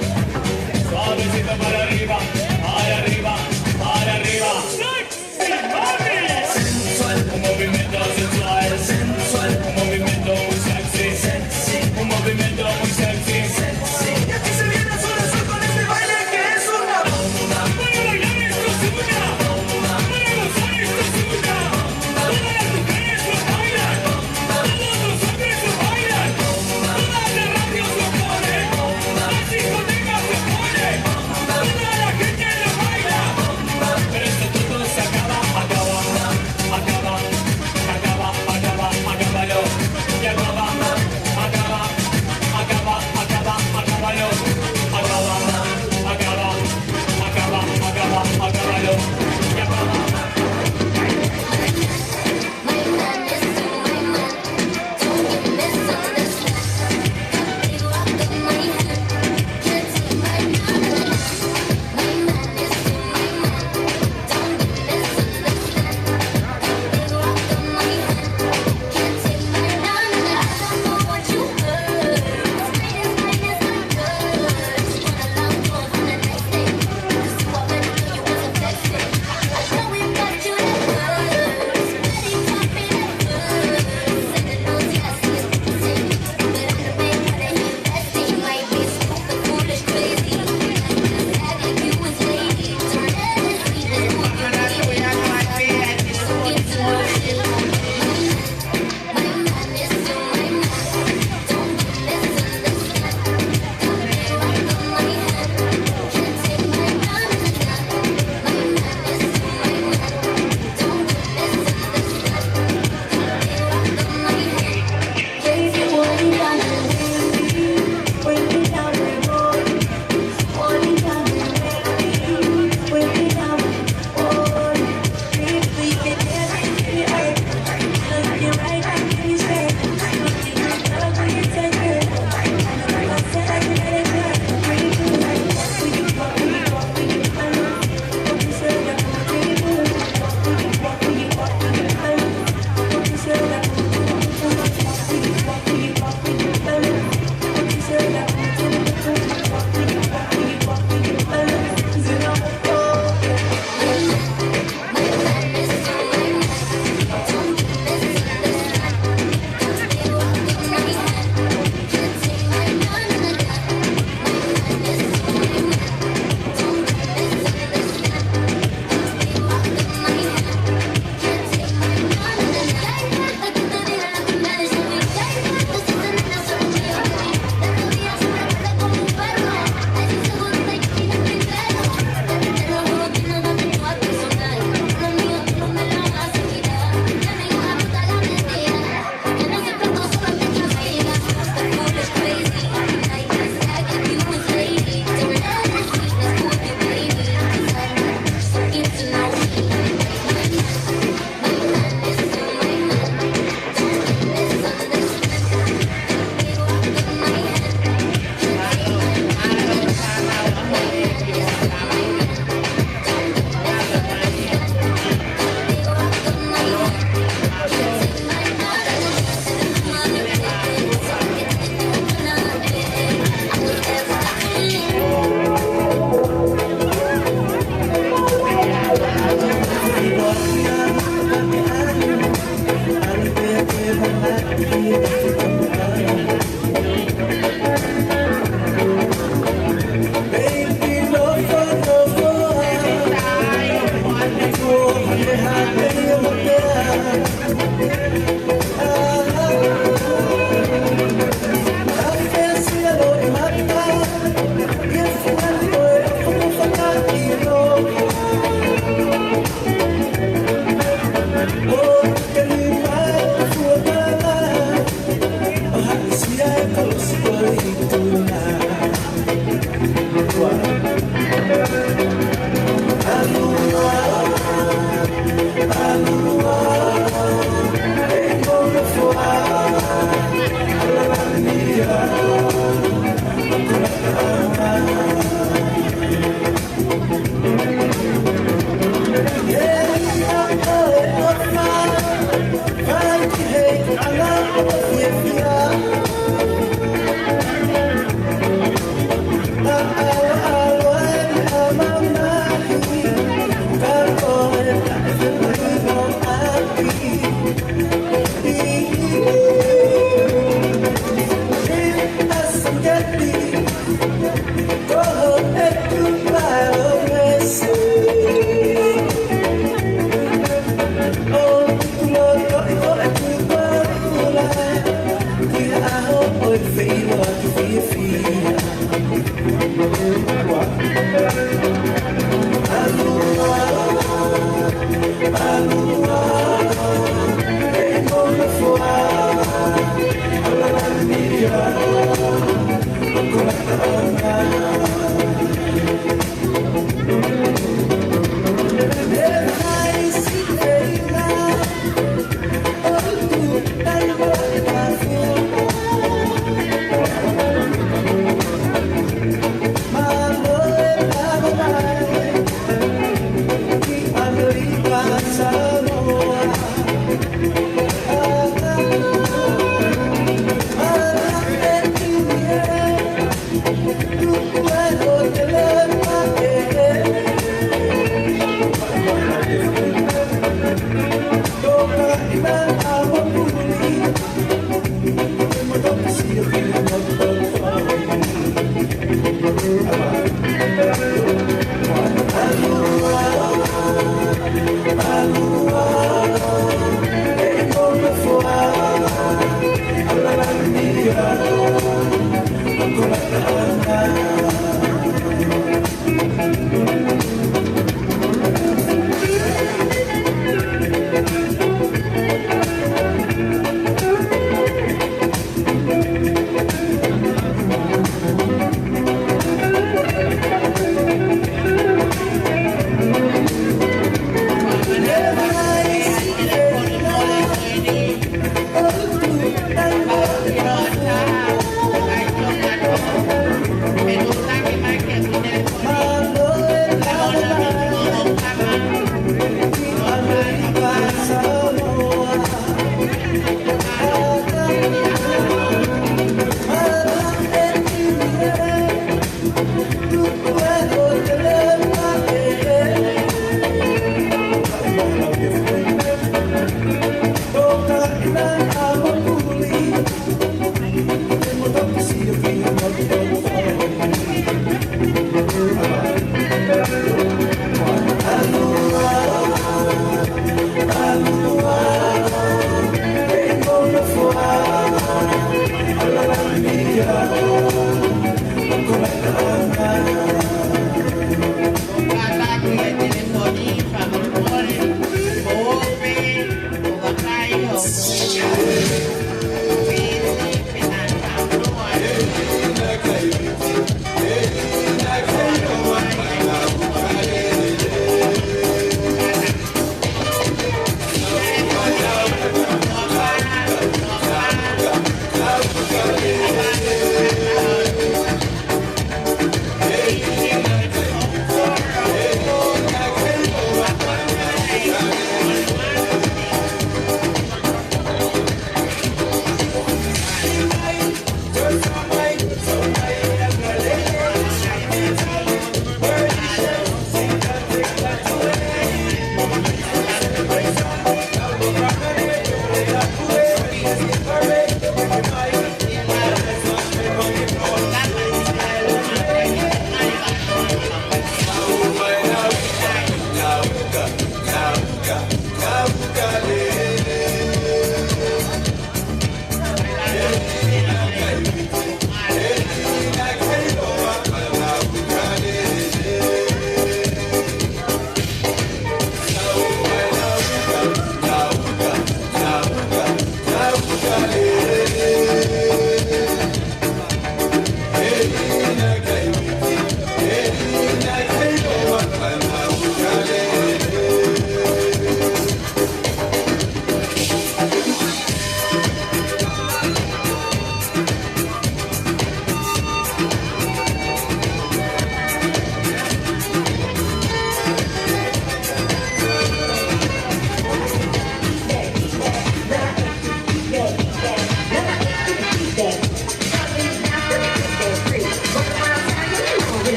suavecito para arriba, para arriba, para arriba. ¡Sexy, mami! Sensual, un movimiento sensual, sensual, un movimiento muy sexy, sexy, un movimiento muy sexy, sexy. Y aquí se viene solo con este baile que es una bomba. Para bailar esto es una bomba, para gozar esto es una bomba. Todas las mujeres lo bailan, todos los hombres lo bailan, todas las radios lo ponen, las discotecas lo ponen, toda la gente lo baila. Pero esto todo se acaba, acaba, acaba, acaba, acaba, acábalo, y acaba, acaba, acaba, acaba, acábalo, acaba, acaba, acaba, acaba, acábalo, y acaba. Close,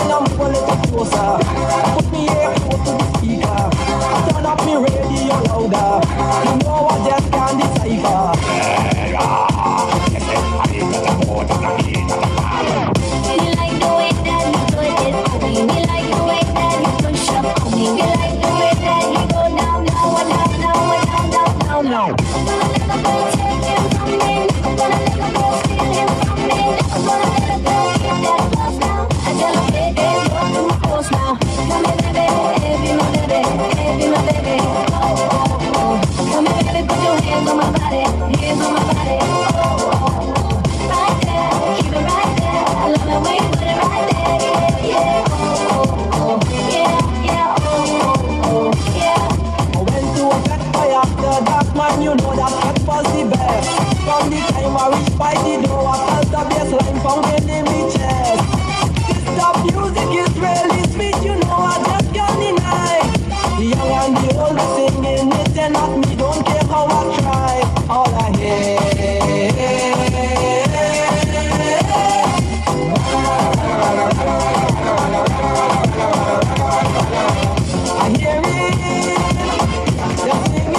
and I'm a little closer. Put me here close to the speaker. Turn up me radio louder. You know I just can't decipher. Me like the way that you do it for me. Me like the way that you push up on me. Me like the way that you go down, down, down, down, down, down, down, down. Gonna let a girl take him from me. Gonna let a girl steal him from me. Gonna let a girl get that buzz now. I tell her, baby, you're too close now. Come here, baby, baby, my baby, baby, my baby. Oh, oh, oh. Come here, baby, put your hands on my body, hands on my body. Oh, oh, oh. Right there, keep it right there. I love the way you put it right there. Yeah, yeah. Oh, oh, oh. Yeah, yeah. Oh, oh, oh. Yeah. I went to a pet boy after that, man, you know that pet was the best. From the time I reached by the door, I felt the bassline pounding in my chest. This top music is really sweet, you know I just can't deny. The young and the old are singing it, and not me, don't care how I try. All I hear, I hear it, they're singing.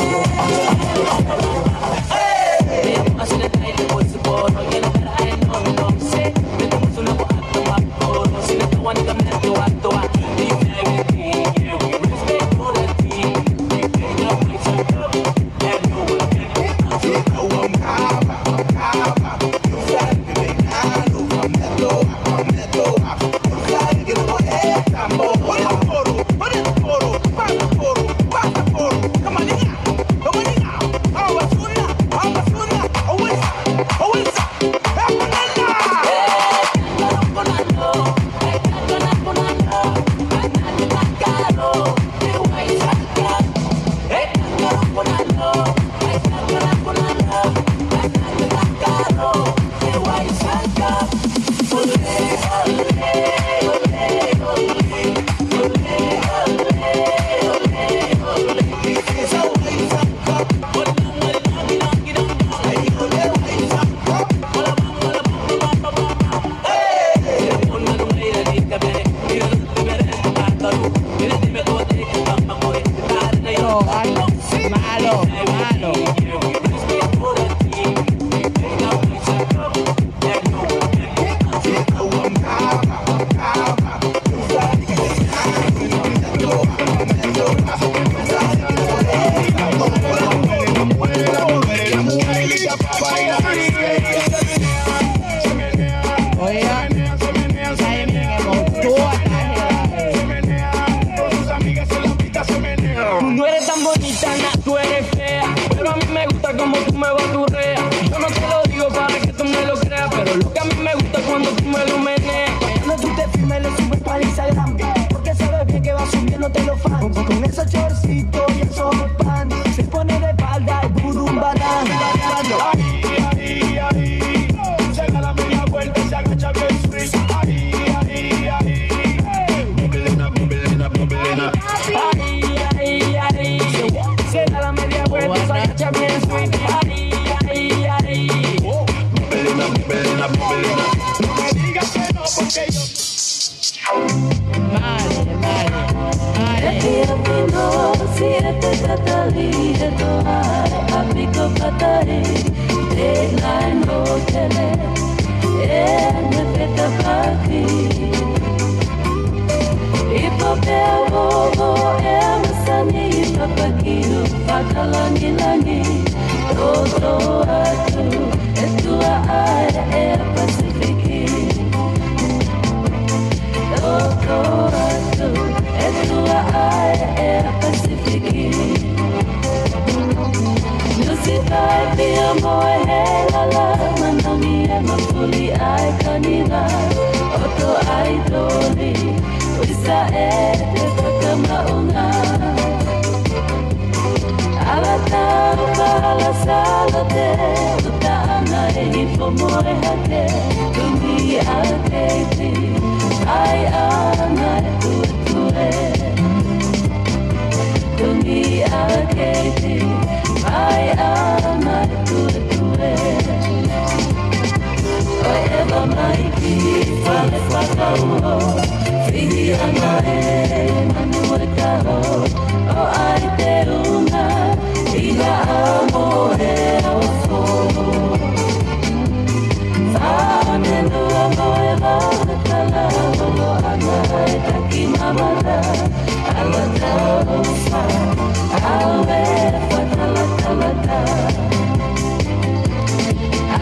Con esos chorcitos y esos pan, se pone de espalda el burum banana. Ahí, ahí, ahí, se da la media vuelta y se agacha bien sweet. Ahí, ahí, ahí, bumbelina, bumbelina, bumbelina. Ahí, ahí, ahí, se da la media vuelta y se agacha bien sweet. Ahí, ahí, ahí, bumbelina, bumbelina, bumbelina. No me digas que no porque yo. Siete Catali, amigo Catari, Deadline Hotel, Feta Party. Ipopeo, Emasani, Papakiu, Patalani Lani, Toto Atu, Etua Air Pacifici. Toto Atu, Etua Air Pacifici. Music I feel more hella, Manami and Mafuli I Kanila, Otto Idoli, Wisa Ede Fakamauna. Avatar Pala Salate, Utana Ehipo Moehate, Tumi Aketi, I Ana Tuetue. Tumi Aketi, I Ana Tuetue. Wherever my peace Fale whakauho, whihi anga e manu e kaho, o ai te unga, ina amo e o fo. Whaone lua mo e wala tala, holo anga e taki mamara, ala tau wha, awe whatala tala ta.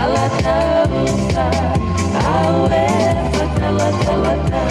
Ala tau wha, awe whatala tala ta.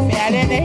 Me alene